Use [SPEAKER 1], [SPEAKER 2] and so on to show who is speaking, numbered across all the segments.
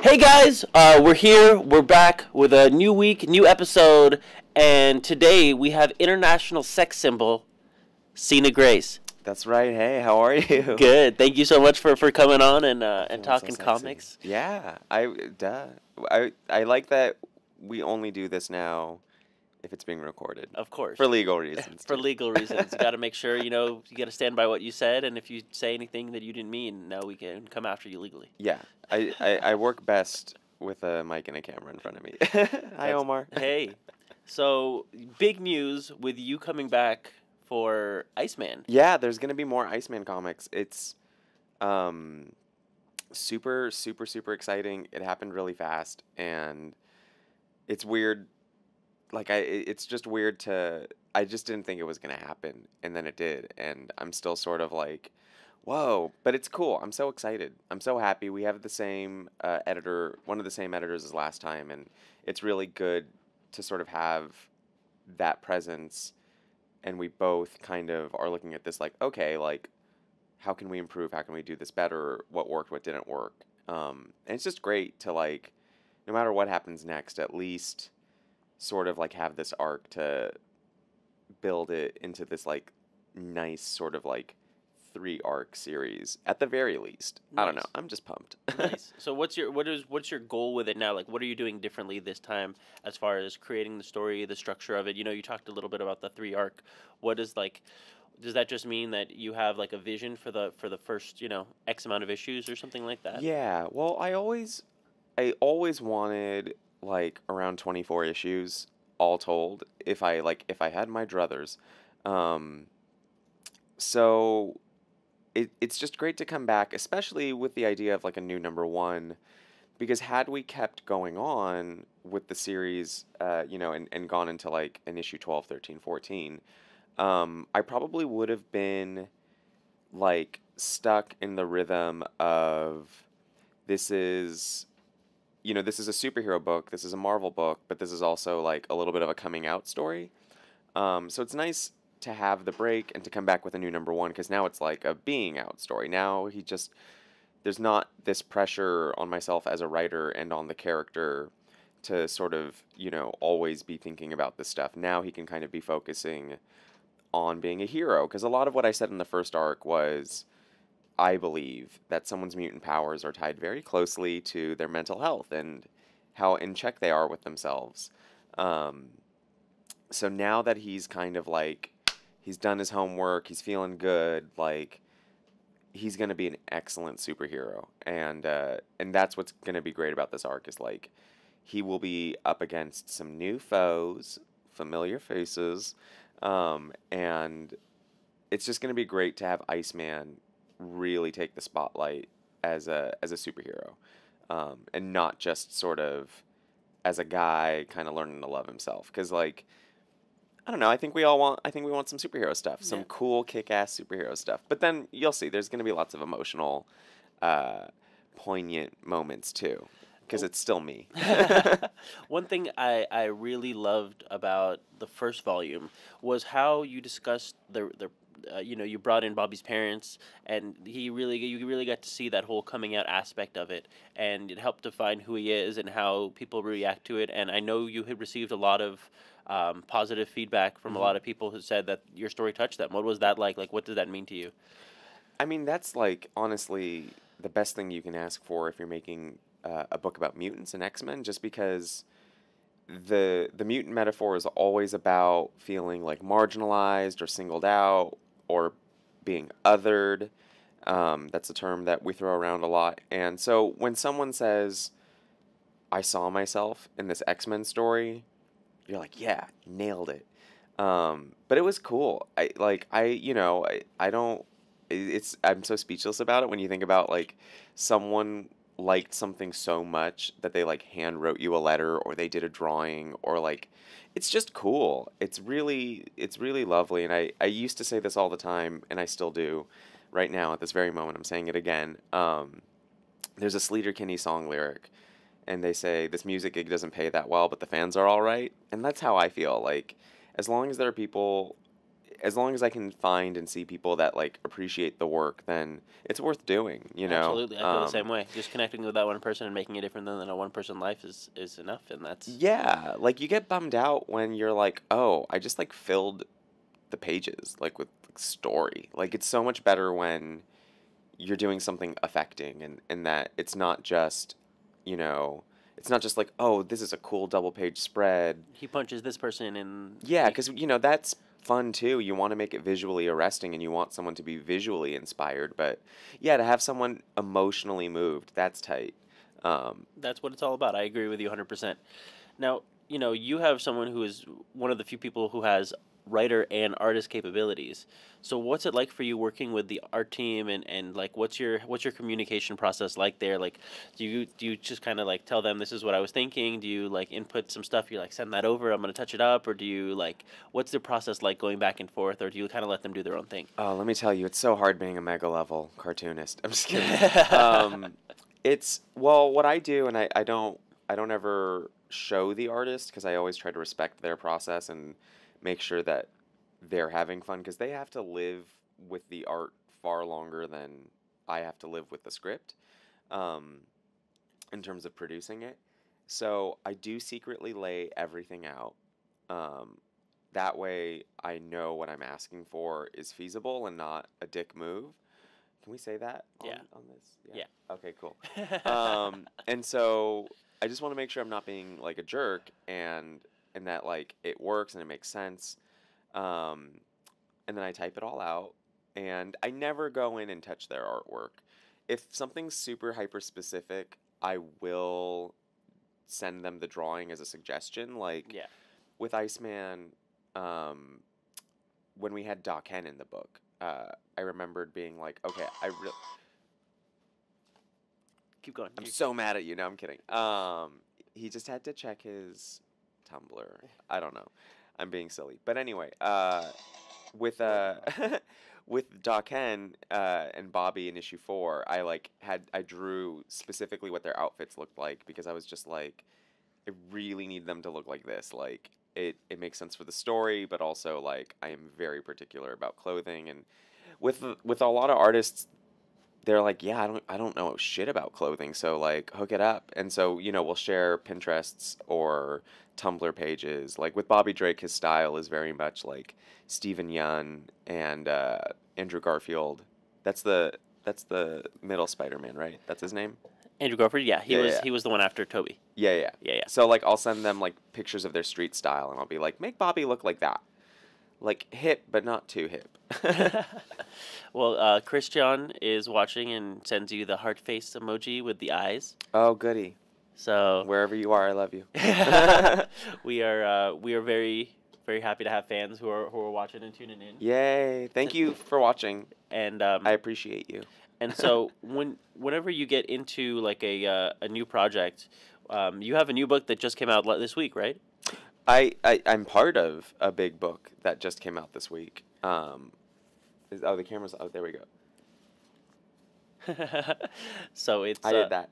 [SPEAKER 1] Hey guys, we're here. We're back with a new week, new episode, and today we have international sex symbol, Sina Grace.
[SPEAKER 2] That's right. Hey, how are you?
[SPEAKER 1] Good. Thank you so much for coming on and
[SPEAKER 2] Feeling
[SPEAKER 1] talking
[SPEAKER 2] so sexy.
[SPEAKER 1] comics.
[SPEAKER 2] Yeah, I like that we only do this now if it's being recorded
[SPEAKER 1] Of course.
[SPEAKER 2] for legal reasons.
[SPEAKER 1] For
[SPEAKER 2] too.
[SPEAKER 1] legal reasons. You got to make sure, you got to stand by what you said, and if you say anything that you didn't mean, now we can come after you legally.
[SPEAKER 2] Yeah, I work best with a mic and a camera in front of me. Hi,
[SPEAKER 1] That's-
[SPEAKER 2] Omar.
[SPEAKER 1] Hey. So, big news with you coming back for Iceman.
[SPEAKER 2] Yeah, there's gonna be more Iceman comics. It's super exciting. It happened really fast, and it's weird. It's just weird to. I just didn't think it was gonna happen, and then it did, and I'm still sort of like, whoa! But it's cool. I'm so excited. I'm so happy. We have the same editor, one of the same editors as last time, and it's really good to sort of have that presence. And we both kind of are looking at this like, okay, like, how can we improve? How can we do this better? What worked? What didn't work? And it's just great to like, no matter what happens next, at least sort of like have this arc to build it into this like nice sort of like 3 arc series at the very least. I don't know.
[SPEAKER 1] Nice.
[SPEAKER 2] I'm just pumped.
[SPEAKER 1] Nice. So what's your goal with it now? Like, what are you doing differently this time as far as creating the story, the structure of it? You talked a little bit about the 3 arc. What is like? Does that just mean that you have like a vision for the first X amount of issues or something like that?
[SPEAKER 2] Yeah. Well, I always wanted like around 24 issues all told if I had my druthers. So it's just great to come back, especially with the idea of like a new #1, because had we kept going on with the series, and gone into like an issue 12, 13, 14, I probably would have been like stuck in the rhythm of this is this is a superhero book, this is a Marvel book, but this is also like a little bit of a coming out story. So it's nice to have the break and to come back with a new #1, because now it's like a being out story. Now there's not this pressure on myself as a writer and on the character to sort of, always be thinking about this stuff. Now he can kind of be focusing on being a hero, because a lot of what I said in the first arc was, I believe that someone's mutant powers are tied very closely to their mental health and how in check they are with themselves. So now that he's kind of like, he's done his homework, he's feeling good, like, he's going to be an excellent superhero. And that's what's going to be great about this arc is, like, he will be up against some new foes, familiar faces, and it's just going to be great to have Iceman really take the spotlight as a superhero, and not just sort of as a guy kind of learning to love himself. Because, like, I don't know. I think we want some superhero stuff, some cool, kick-ass superhero stuff. But then you'll see, there's going to be lots of emotional, poignant moments too, because it's still me.
[SPEAKER 1] One thing I really loved about the first volume was how you discussed you brought in Bobby's parents, and you really got to see that whole coming out aspect of it, and it helped define who he is and how people react to it. And I know you had received a lot of positive feedback from a lot of people who said that your story touched them. What was that like? Like, what did that mean to you?
[SPEAKER 2] I mean, that's like honestly the best thing you can ask for if you're making a book about mutants and X-Men, just because the mutant metaphor is always about feeling like marginalized or singled out or being othered. That's a term that we throw around a lot. And so when someone says, I saw myself in this X-Men story, you're like, yeah, nailed it. But it was cool. I'm so speechless about it when you think about like someone liked something so much that they like hand wrote you a letter, or they did a drawing, or like, it's just cool. It's really lovely. And I used to say this all the time, and I still do right now at this very moment. I'm saying it again. There's a Sleater Kinney song lyric, and they say, this music gig doesn't pay that well, but the fans are all right. And that's how I feel. Like, as long as there are people, as long as I can find and see people that like appreciate the work, then it's worth doing, you know.
[SPEAKER 1] Absolutely, I feel the same way. Just connecting with that one person and making it different than a one person life is enough, and that's
[SPEAKER 2] Yeah, like you get bummed out when you're like, "Oh, I just like filled the pages like with like, story." Like it's so much better when you're doing something affecting and that it's not just, you know, it's not just like, "Oh, this is a cool double page spread."
[SPEAKER 1] he punches this person and
[SPEAKER 2] Yeah, cuz you know, that's fun too. You want to make it visually arresting and you want someone to be visually inspired, but yeah, to have someone emotionally moved, that's tight.
[SPEAKER 1] that's what it's all about. I agree with you 100%. Now, you have someone who is one of the few people who has writer and artist capabilities. So what's it like for you working with the art team, and like what's your communication process like there? Like do you just kind of like tell them this is what I was thinking? Do you like input some stuff, you like send that over, I'm going to touch it up, or do you like what's the process like going back and forth, or do you kind of let them do their own thing?
[SPEAKER 2] Oh, let me tell you, it's so hard being a mega level cartoonist. I'm just kidding. It's well, what I do, and I don't ever show the artist because I always try to respect their process and make sure that they're having fun because they have to live with the art far longer than I have to live with the script, um, in terms of producing it. So I do secretly lay everything out. Um, that way I know what I'm asking for is feasible and not a dick move. Can we say that
[SPEAKER 1] Yeah.
[SPEAKER 2] on this?
[SPEAKER 1] Yeah.
[SPEAKER 2] Okay, cool. And so I just want to make sure I'm not being like a jerk and that like it works and it makes sense. Um, and then I type it all out and I never go in and touch their artwork. If something's super hyper specific, I will send them the drawing as a suggestion. Like
[SPEAKER 1] Yeah.
[SPEAKER 2] with Iceman, um, when we had Doc Hen in the book, I remembered being like, okay,
[SPEAKER 1] Keep going.
[SPEAKER 2] I'm so mad at you. No, I'm kidding. He just had to check his Tumblr. I don't know. I'm being silly, but anyway, with with Doc Hen and Bobby in issue 4, I drew specifically what their outfits looked like because I was just like, I really need them to look like this. Like it makes sense for the story, but also like I am very particular about clothing and with a lot of artists they're like, yeah, I don't know shit about clothing, so like hook it up. And so, you know, we'll share Pinterests or Tumblr pages. Like with Bobby Drake, his style is very much like Stephen Yun and Andrew Garfield. That's the middle Spider-Man, right? That's his name?
[SPEAKER 1] Andrew Garfield, yeah, he
[SPEAKER 2] Yeah,
[SPEAKER 1] was
[SPEAKER 2] yeah.
[SPEAKER 1] he was the one after Toby.
[SPEAKER 2] Yeah, yeah.
[SPEAKER 1] Yeah,
[SPEAKER 2] So like I'll send them like pictures of their street style and I'll be like, make Bobby look like that. Like hip but not too hip.
[SPEAKER 1] yeah. Well, Christian is watching and sends you the heart face emoji with the eyes.
[SPEAKER 2] Oh, goody.
[SPEAKER 1] So
[SPEAKER 2] Wherever you are, I love you.
[SPEAKER 1] we are very very happy to have fans who are watching and tuning in.
[SPEAKER 2] Yay. Thank you for watching.
[SPEAKER 1] And
[SPEAKER 2] I appreciate you.
[SPEAKER 1] and so whenever you get into like a new project, you have a new book that just came out this week, right?
[SPEAKER 2] I'm part of a big book that just came out this week. The camera's, oh, there we go.
[SPEAKER 1] So it's
[SPEAKER 2] I did that.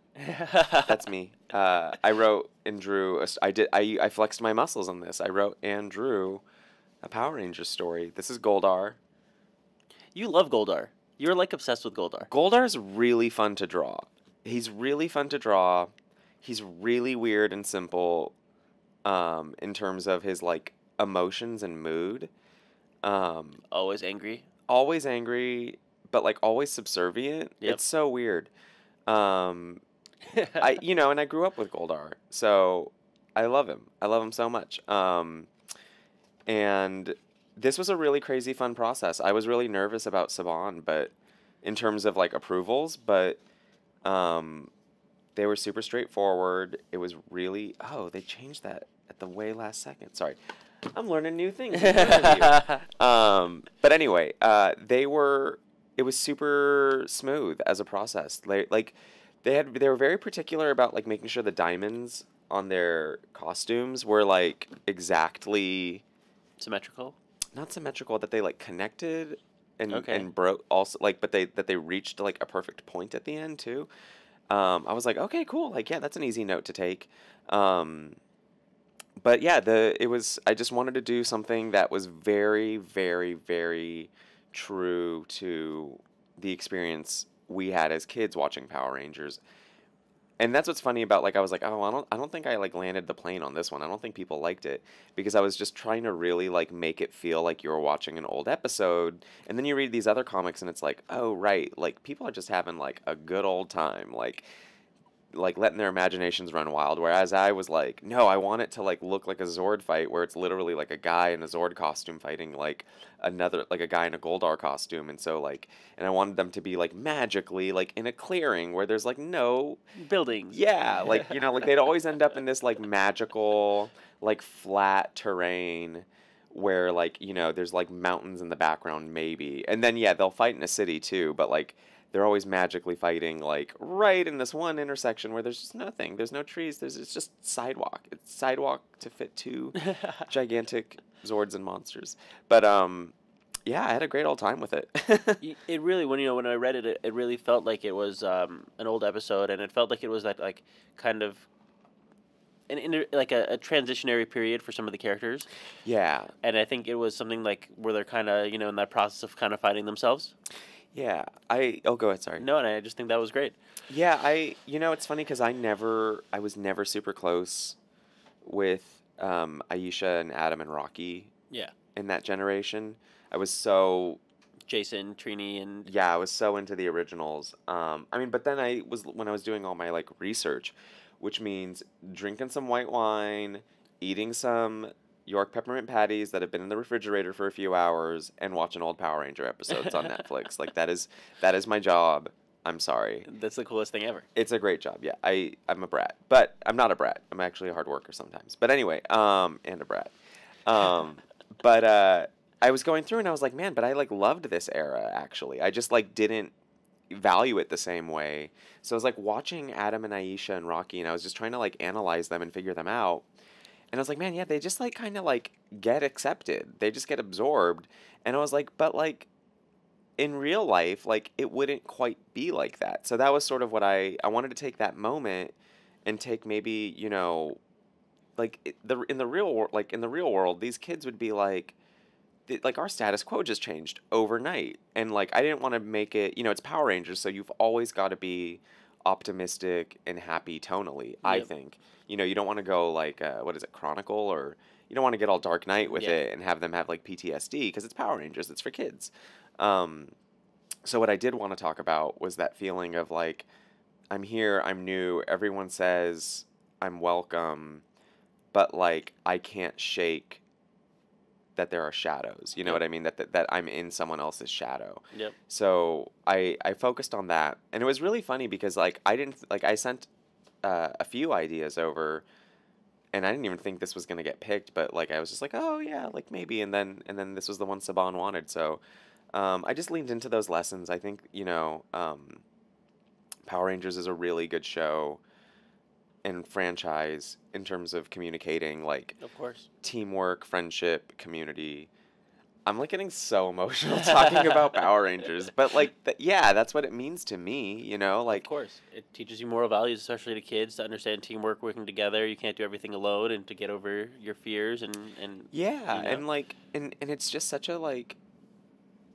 [SPEAKER 2] That's me. I wrote and drew, I flexed my muscles on this. I wrote and drew a Power Rangers story. This is Goldar.
[SPEAKER 1] You love Goldar. You're like obsessed with Goldar.
[SPEAKER 2] Goldar's really fun to draw. He's really fun to draw. He's really weird and simple, in terms of his like emotions and mood.
[SPEAKER 1] Always angry.
[SPEAKER 2] Always angry, but like always subservient.
[SPEAKER 1] Yep.
[SPEAKER 2] It's so weird. I you know, and I grew up with Goldar, so I love him. I love him so much. And this was a really crazy fun process. I was really nervous about Saban, but in terms of like approvals, but they were super straightforward. It was really they changed that at the way last second. Sorry. I'm learning new things in front of you. But anyway, it was super smooth as a process. They were very particular about like making sure the diamonds on their costumes were like exactly
[SPEAKER 1] Symmetrical.
[SPEAKER 2] not symmetrical, that they like connected and
[SPEAKER 1] Okay.
[SPEAKER 2] and broke also like but they reached like a perfect point at the end too. I was like, okay, cool. Like, yeah, that's an easy note to take. but yeah, I just wanted to do something that was very, very, very true to the experience we had as kids watching Power Rangers. And that's what's funny about, like, I was like, oh, I don't think I like landed the plane on this one. I don't think people liked it because I was just trying to really like make it feel like you were watching an old episode. And then you read these other comics and it's like, oh, right, like people are just having like a good old time. Like letting their imaginations run wild, whereas I was like, no, I want it to like look like a Zord fight where it's literally like a guy in a Zord costume fighting like another, like a guy in a Goldar costume. And so like, and I wanted them to be like magically like in a clearing where there's like no,
[SPEAKER 1] Buildings.
[SPEAKER 2] yeah, like, like they'd always end up in this like magical like flat terrain where like, there's like mountains in the background maybe, and then yeah, they'll fight in a city too, but like they're always magically fighting like right in this one intersection where there's just nothing. There's no trees. It's just sidewalk. It's sidewalk to fit two gigantic Zords and monsters. But yeah, I had a great old time with it.
[SPEAKER 1] It really, when I read it, it really felt like it was an old episode, and it felt like it was that like kind of like a transitionary period for some of the characters.
[SPEAKER 2] Yeah.
[SPEAKER 1] And I think it was something like where they're kind of in that process of kind of finding themselves.
[SPEAKER 2] Yeah. Go ahead, sorry.
[SPEAKER 1] No, and I just think that was great.
[SPEAKER 2] Yeah, it's funny because I was never super close with Aisha and Adam and Rocky
[SPEAKER 1] Yeah.
[SPEAKER 2] in that generation. I was so
[SPEAKER 1] Jason, Trini, and
[SPEAKER 2] yeah, I was so into the originals. I mean, but then when I was doing all my like research, which means drinking some white wine, eating some York peppermint patties that have been in the refrigerator for a few hours, and watching old Power Ranger episodes on Netflix. Like that is my job. I'm sorry.
[SPEAKER 1] That's the coolest thing ever.
[SPEAKER 2] It's a great job. Yeah, I'm a brat, but I'm not a brat. I'm actually a hard worker sometimes. But anyway, and a brat. But I was going through and I was like, man, but I like loved this era actually. I just like didn't value it the same way. So I was like watching Adam and Aisha and Rocky, and I was just trying to like analyze them and figure them out. And I was like, man, yeah, they just like kind of like get accepted. They just get absorbed. And I was like, but like in real life, like it wouldn't quite be like that. So that was sort of what I wanted to take that moment and take maybe, like in the real world, like in the real world, these kids would be like our status quo just changed overnight. And like I didn't want to make it, it's Power Rangers, so you've always got to be optimistic and happy tonally, I
[SPEAKER 1] Yep.
[SPEAKER 2] think. You don't want to go like what is it, Chronicle, or you don't want to get all Dark Knight with
[SPEAKER 1] Yeah.
[SPEAKER 2] it and have them have like PTSD because it's Power Rangers, it's for kids. Um, so what I did want to talk about was that feeling of like I'm here, I'm new, everyone says I'm welcome, but like I can't shake that there are shadows. You know
[SPEAKER 1] Yep.
[SPEAKER 2] what I mean? That I'm in someone else's shadow.
[SPEAKER 1] Yep.
[SPEAKER 2] So I focused on that, and it was really funny because like I didn't like I sent a few ideas over, and I didn't even think this was gonna get picked, but like I was just like, oh yeah, like maybe, and then this was the one Saban wanted, so I just leaned into those lessons. I think Power Rangers is a really good show and franchise in terms of communicating like
[SPEAKER 1] Of course.
[SPEAKER 2] teamwork, friendship, community. I'm like getting so emotional talking about Power Rangers, but like yeah, that's what it means to me,
[SPEAKER 1] Of
[SPEAKER 2] like
[SPEAKER 1] course. It teaches you moral values, especially to kids, to understand teamwork, working together. You can't do everything alone, and to get over your fears and
[SPEAKER 2] yeah,
[SPEAKER 1] you know.
[SPEAKER 2] and like and it's just such a like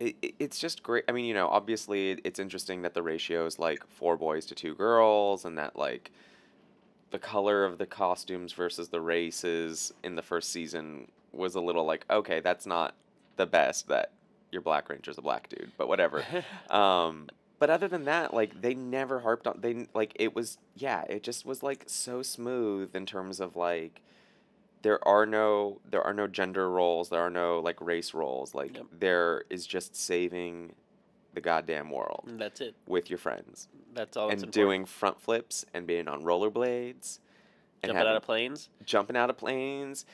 [SPEAKER 2] it's just great. I mean, obviously it's interesting that the ratio is like 4 boys to 2 girls, and that like the color of the costumes versus the races in the first season was a little like, okay, that's not the best that your Black Ranger's a black dude, but whatever. But other than that, like they never harped on they like it was yeah, it just was like so smooth in terms of like there are no gender roles, there are no like race roles, like
[SPEAKER 1] Yep.
[SPEAKER 2] there is just saving the goddamn world
[SPEAKER 1] And that's it.
[SPEAKER 2] with your friends
[SPEAKER 1] That's all that's
[SPEAKER 2] and
[SPEAKER 1] important.
[SPEAKER 2] doing front flips and being on rollerblades and
[SPEAKER 1] Jumping out of planes.
[SPEAKER 2] jumping out of planes.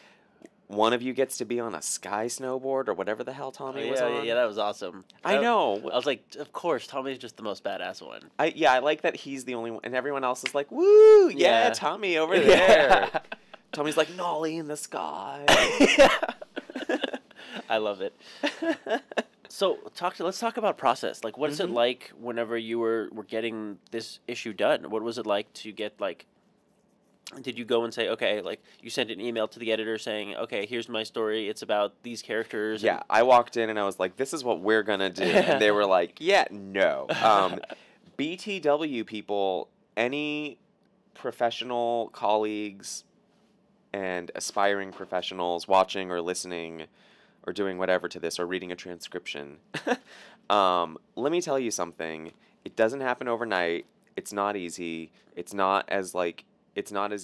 [SPEAKER 2] One of you gets to be on a sky snowboard or whatever the hell Tommy was on.
[SPEAKER 1] Yeah, that was awesome.
[SPEAKER 2] I know.
[SPEAKER 1] I was like, of course, Tommy's just the most badass one.
[SPEAKER 2] I like that he's the only one, and everyone else is like, "Woo, yeah,
[SPEAKER 1] Yeah.
[SPEAKER 2] Tommy over there." Tommy's like Nolly in the sky.
[SPEAKER 1] I love it. So let's talk about process. Like, what's it
[SPEAKER 2] Mhm.
[SPEAKER 1] like whenever you were getting this issue done? What was it like to get like Did you go and say, okay, like you sent an email to the editor saying, okay, here's my story. It's about these characters and
[SPEAKER 2] Yeah, I walked in and I was like, "This is what we're gonna do," and they were like, "Yeah, no." BTW people, any professional colleagues and aspiring professionals watching or listening or doing whatever to this or reading a transcription, let me tell you something. It doesn't happen overnight. It's not easy. It's not as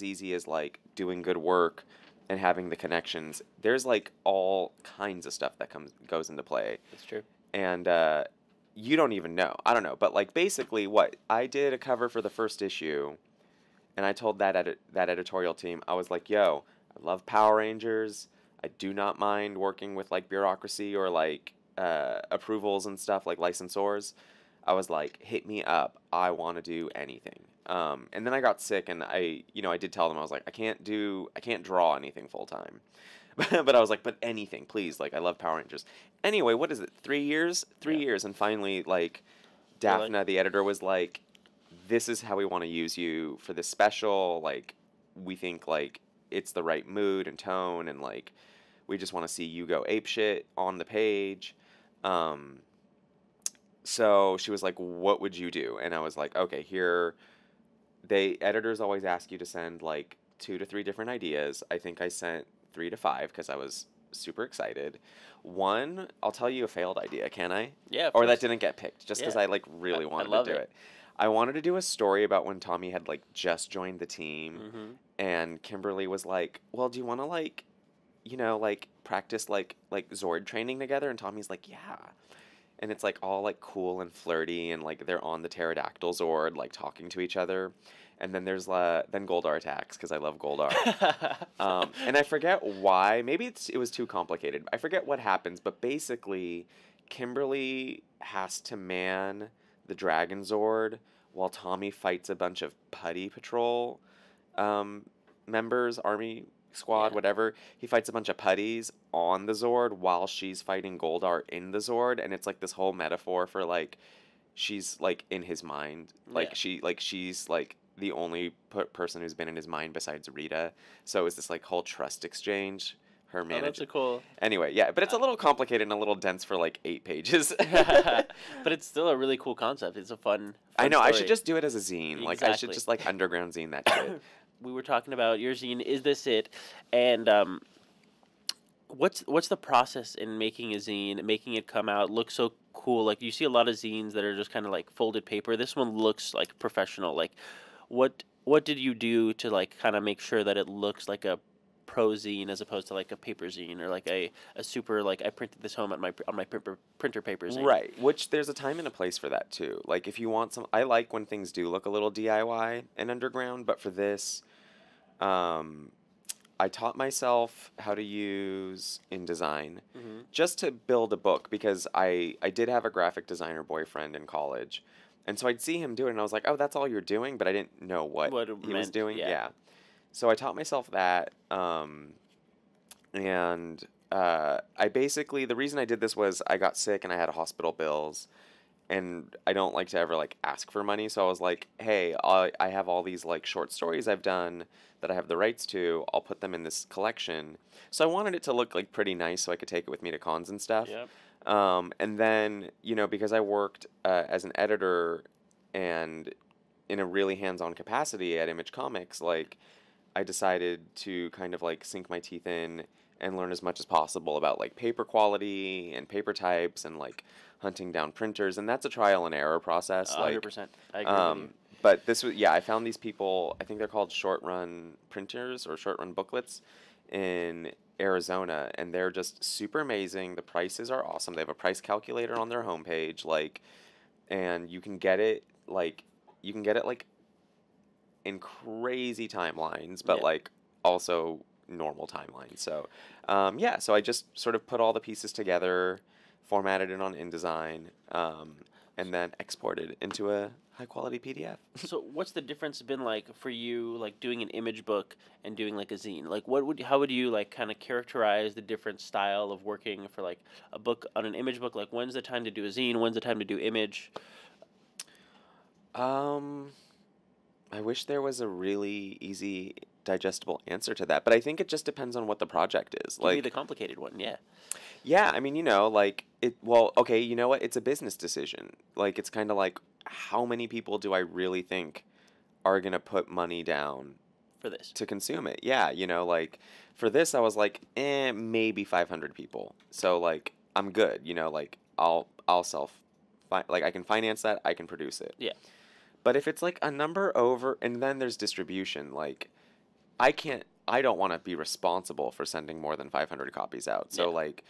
[SPEAKER 2] easy as like doing good work and having the connections. There's like all kinds of stuff that comes goes into play,
[SPEAKER 1] That's true.
[SPEAKER 2] and you don't even know. I don't know, but like basically, what I did a cover for the first issue, and I told that editorial team, I was like, "Yo, I love Power Rangers. I do not mind working with like bureaucracy or like approvals and stuff like licensors." I was like, "Hit me up. I want to do anything." And then I got sick, and I did tell them, I was like, I can't draw anything full time." But I was like, "But anything, please. Like, I love Power Rangers." Anyway, what is it? 3 years? 3 years, and finally, like,
[SPEAKER 1] They're like,
[SPEAKER 2] Daphne, the editor, was like, "This is how we want to use you for this special. Like, we think like it's the right mood and tone, and like we just want to see you go apeshit on the page." Um, so she was like, "What would you do?" And I was like, "Okay, here." Editors always ask you to send like 2 to 3 different ideas. I think I sent 3 to 5 because I was super excited. One, I'll tell you a failed idea, can I?
[SPEAKER 1] yeah, of
[SPEAKER 2] Or that
[SPEAKER 1] course.
[SPEAKER 2] didn't get picked, just because
[SPEAKER 1] Yeah,
[SPEAKER 2] I like really
[SPEAKER 1] I
[SPEAKER 2] wanted to
[SPEAKER 1] love
[SPEAKER 2] do
[SPEAKER 1] it.
[SPEAKER 2] it. I wanted to do a story about when Tommy had like just joined the team,
[SPEAKER 1] Mm-hmm.
[SPEAKER 2] and Kimberly was like, "Well, do you want to like, like practice like Zord training together?" And Tommy's like, "Yeah." And it's like all like cool and flirty, and like they're on the pterodactyl Zord like talking to each other. And then there's then Goldar attacks because I love Goldar. And I forget why. Maybe it was too complicated. I forget what happens, but basically, Kimberly has to man the Dragon Zord while Tommy fights a bunch of Putty Patrol um, members, Army Squad,
[SPEAKER 1] Yeah.
[SPEAKER 2] whatever. He fights a bunch of putties on the Zord while she's fighting Goldar in the Zord, and it's like this whole metaphor for like she's like in his mind,
[SPEAKER 1] Yeah.
[SPEAKER 2] she's like the only person who's been in his mind besides Rita. So it's this like whole trust exchange. Her
[SPEAKER 1] Oh, that's
[SPEAKER 2] manage.
[SPEAKER 1] a cool.
[SPEAKER 2] Anyway, yeah, but it's
[SPEAKER 1] Uh,
[SPEAKER 2] a little complicated and a little dense for like 8 pages.
[SPEAKER 1] but it's still a really cool concept. It's a fun,
[SPEAKER 2] I
[SPEAKER 1] fun
[SPEAKER 2] know. I should
[SPEAKER 1] story.
[SPEAKER 2] just do it as a zine. Like I should
[SPEAKER 1] Exactly.
[SPEAKER 2] just like underground zine that shit.
[SPEAKER 1] We were talking about your zine. Is this it? And what's the process in making a zine, making it come out look so cool? Like you see a lot of zines that are just kind of like folded paper. This one looks like professional. Like what did you do to like kind of make sure that it looks like a pro zine as opposed to like a paper zine or like a super like I printed this home on my printer paper zine.
[SPEAKER 2] Right, which there's a time and a place for that too. Like if you want some, I like when things do look a little DIY and underground, but for this, um, I taught myself how to use InDesign
[SPEAKER 1] Mm-hmm.
[SPEAKER 2] just to build a book because I did have a graphic designer boyfriend in college. And so I'd see him do it and I was like, "Oh, that's all you're doing?" But I didn't know what
[SPEAKER 1] What it
[SPEAKER 2] he was
[SPEAKER 1] meant,
[SPEAKER 2] doing.
[SPEAKER 1] yeah.
[SPEAKER 2] Yeah. So I taught myself that and I basically the reason I did this was I got sick and I had hospital bills and I don't like to ever like ask for money. So I was like, "Hey, I have all these like short stories I've done that I have the rights to. I'll put them in this collection." So I wanted it to look like pretty nice, so I could take it with me to cons and stuff.
[SPEAKER 1] Yep.
[SPEAKER 2] And then because I worked as an editor and in a really hands-on capacity at Image Comics, like I decided to kind of like sink my teeth in and learn as much as possible about like paper quality and paper types and like hunting down printers, and that's a trial and error process. Like
[SPEAKER 1] 100%. I agree with you.
[SPEAKER 2] but this was, yeah, I found these people, I think they're called short run printers or short run booklets in Arizona, and they're just super amazing. The prices are awesome. They have a price calculator on their homepage, like, and you can get it like in crazy timelines, but
[SPEAKER 1] Yeah.
[SPEAKER 2] like also normal timelines. So yeah, so I just sort of put all the pieces together, formatted it on InDesign, and then exported into a high quality PDF.
[SPEAKER 1] So what's the difference been like for you, like doing an image book and doing like a zine? Like how would you like kind of characterize the different style of working for like a book on an image book? Like when's the time to do a zine? When's the time to do image?
[SPEAKER 2] um, I wish there was a really easy digestible answer to that, but I think it just depends on what the project is.
[SPEAKER 1] Give me
[SPEAKER 2] Like,
[SPEAKER 1] the complicated one. Yeah.
[SPEAKER 2] yeah, I mean, you know, like it. Well, okay, you know what? It's a business decision. Like, it's kind of like, how many people do I really think are gonna put money down
[SPEAKER 1] For this.
[SPEAKER 2] to consume it? Yeah, you know, like for this, I was like, maybe 500 people. So like, I'm good. You know, like I'll like I can finance that. I can produce it.
[SPEAKER 1] Yeah.
[SPEAKER 2] But if it's like a number over, and then there's distribution, like I can't. I don't want to be responsible for sending more than 500 copies out.
[SPEAKER 1] Yeah.
[SPEAKER 2] So like,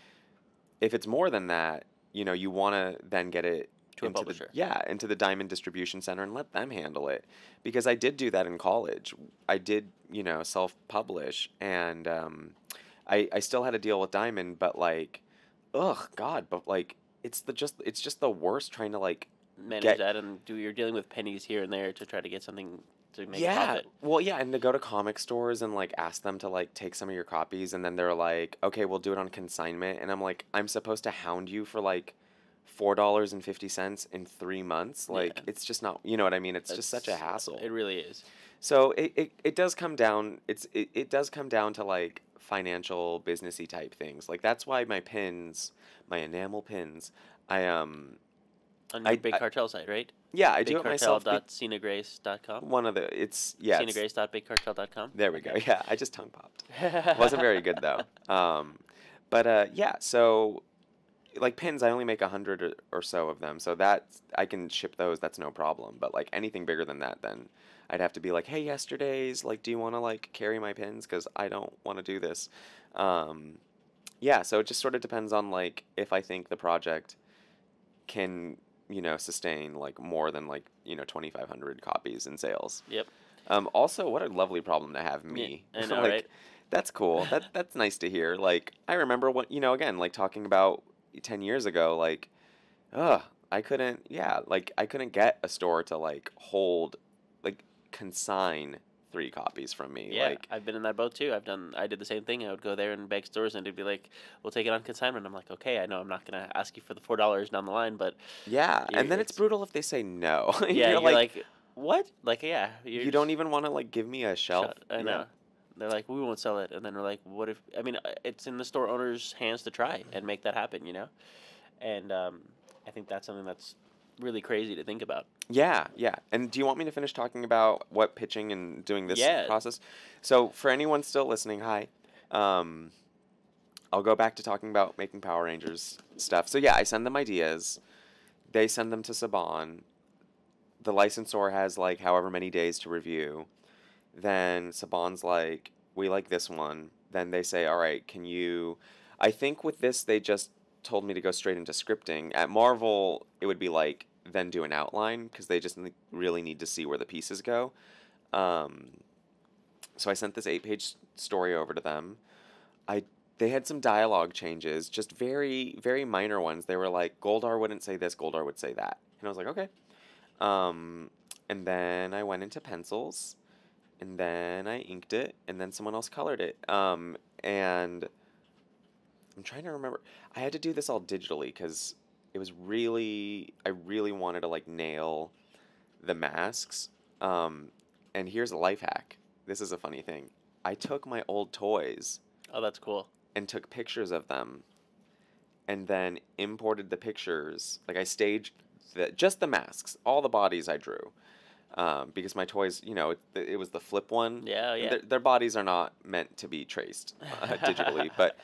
[SPEAKER 2] if it's more than that, you know, you want to then get it
[SPEAKER 1] To a
[SPEAKER 2] into
[SPEAKER 1] publisher.
[SPEAKER 2] into the Diamond Distribution Center and let them handle it. Because I did do that in college. I did, you know, self-publish, and I still had to deal with Diamond, but like, ugh, God, but like, it's just the worst trying to like
[SPEAKER 1] Manage
[SPEAKER 2] get.
[SPEAKER 1] that, and you're dealing with pennies here and there to try to get something to make a
[SPEAKER 2] Yeah.
[SPEAKER 1] profit.
[SPEAKER 2] Well, yeah, and to go to comic stores and like ask them to like take some of your copies, and then they're like, "Okay, we'll do it on consignment." And I'm like, "I'm supposed to hound you for like $4.50 in 3 months?" Like,
[SPEAKER 1] Yeah.
[SPEAKER 2] it's just not, you know what I mean? It's just such a hassle.
[SPEAKER 1] It really is.
[SPEAKER 2] So it does come down, it does come down to like financial businessy type things. Like that's why my pins, my enamel pins, I
[SPEAKER 1] On
[SPEAKER 2] I,
[SPEAKER 1] your Big
[SPEAKER 2] I
[SPEAKER 1] Cartel site, right?
[SPEAKER 2] yeah, I do it myself.
[SPEAKER 1] BigCartel.SinaGrace.com.
[SPEAKER 2] One of the it's yeah, it's,
[SPEAKER 1] SinaGrace.BigCartel.com.
[SPEAKER 2] there we go.
[SPEAKER 1] Okay.
[SPEAKER 2] Yeah, I just tongue popped. Wasn't very good though. But yeah, so like pins, I only make 100 or so of them, so that I can ship those. That's no problem. But like anything bigger than that, then I'd have to be like, hey, yesterday's, like, do you want to like carry my pins? Because I don't want to do this. Um, yeah, so it just sort of depends on like if I think the project can, you know, sustain like more than like, you know, 2,500 copies in sales.
[SPEAKER 1] Yep.
[SPEAKER 2] Also, what a lovely problem to have,
[SPEAKER 1] Yeah,
[SPEAKER 2] me.
[SPEAKER 1] I know,
[SPEAKER 2] Like,
[SPEAKER 1] right?
[SPEAKER 2] that's cool. That's nice to hear. Like, I remember what, you know, again, like talking about 10 years ago, like, ugh, I couldn't, yeah, like I couldn't get a store to like hold, like consign 3 copies from me.
[SPEAKER 1] Yeah,
[SPEAKER 2] Like,
[SPEAKER 1] I've been in that boat too. I did the same thing. I would go there and beg stores, and they'd be like, "We'll take it on consignment." I'm like, "Okay, I know I'm not gonna ask you for the $4 down the line, but
[SPEAKER 2] yeah, and then it's
[SPEAKER 1] it's
[SPEAKER 2] brutal if they say no.
[SPEAKER 1] yeah."
[SPEAKER 2] You're
[SPEAKER 1] You're
[SPEAKER 2] like,
[SPEAKER 1] like, "What?" Like, yeah, you're
[SPEAKER 2] you don't even want to like give me a shelf.
[SPEAKER 1] shut. I
[SPEAKER 2] Yeah.
[SPEAKER 1] know. They're like, "We won't sell it," and then we're like, "What if?" I mean, it's in the store owner's hands to try and make that happen, you know. And I think that's something that's really crazy to think about.
[SPEAKER 2] Yeah, yeah. And do you want me to finish talking about what pitching and doing this
[SPEAKER 1] Yeah.
[SPEAKER 2] process? So for anyone still listening, hi. Um, I'll go back to talking about making Power Rangers stuff. So yeah, I send them ideas. They send them to Saban. The licensor has like however many days to review. Then Saban's like, we like this one. Then they say, all right, can you? I think with this, they just told me to go straight into scripting. At Marvel, it would be like, then do an outline because they just really need to see where the pieces go. Um, so I sent this 8-page story over to them. They had some dialogue changes, just very, very minor ones. They were like, Goldar wouldn't say this, Goldar would say that. And I was like, okay. And then I went into pencils, and then I inked it, and then someone else colored it. And I'm trying to remember. I had to do this all digitally because it was really, I really wanted to like nail the masks. And here's a life hack. This is a funny thing. I took my old toys
[SPEAKER 1] Oh, that's cool.
[SPEAKER 2] and took pictures of them and then imported the pictures. Like I staged just the masks, all the bodies I drew. Because my toys, you know, it was the flip one.
[SPEAKER 1] Yeah, yeah.
[SPEAKER 2] Their bodies are not meant to be traced digitally, but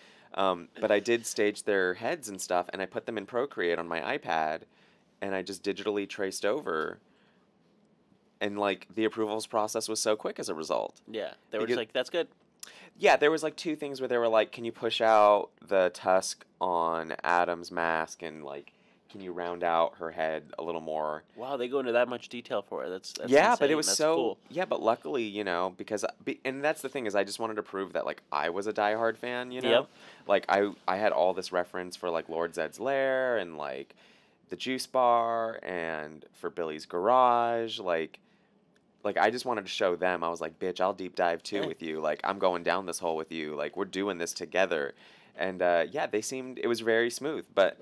[SPEAKER 2] I did stage their heads and stuff, and I put them in Procreate on my iPad, and I just digitally traced over. And like the approvals process was so quick as a result.
[SPEAKER 1] Yeah, they were
[SPEAKER 2] Because-
[SPEAKER 1] just like, "That's good."
[SPEAKER 2] Yeah, there was like 2 things where they were like, "Can you push out the tusk on Adam's mask, and like, can you round out her head a little more?"
[SPEAKER 1] Wow, they go into that much detail for it. That's
[SPEAKER 2] Yeah, but it
[SPEAKER 1] insane.
[SPEAKER 2] was
[SPEAKER 1] That's
[SPEAKER 2] so
[SPEAKER 1] cool.
[SPEAKER 2] yeah, but luckily, you know, because and that's the thing is I just wanted to prove that like I was a diehard fan, you know.
[SPEAKER 1] Yep.
[SPEAKER 2] Like I had all this reference for like Lord Zed's Lair and like the Juice Bar and for Billy's Garage, like I just wanted to show them. I was like, "Bitch, I'll deep dive too with you. Like I'm going down this hole with you. Like we're doing this together." And yeah, they seemed it was very smooth. But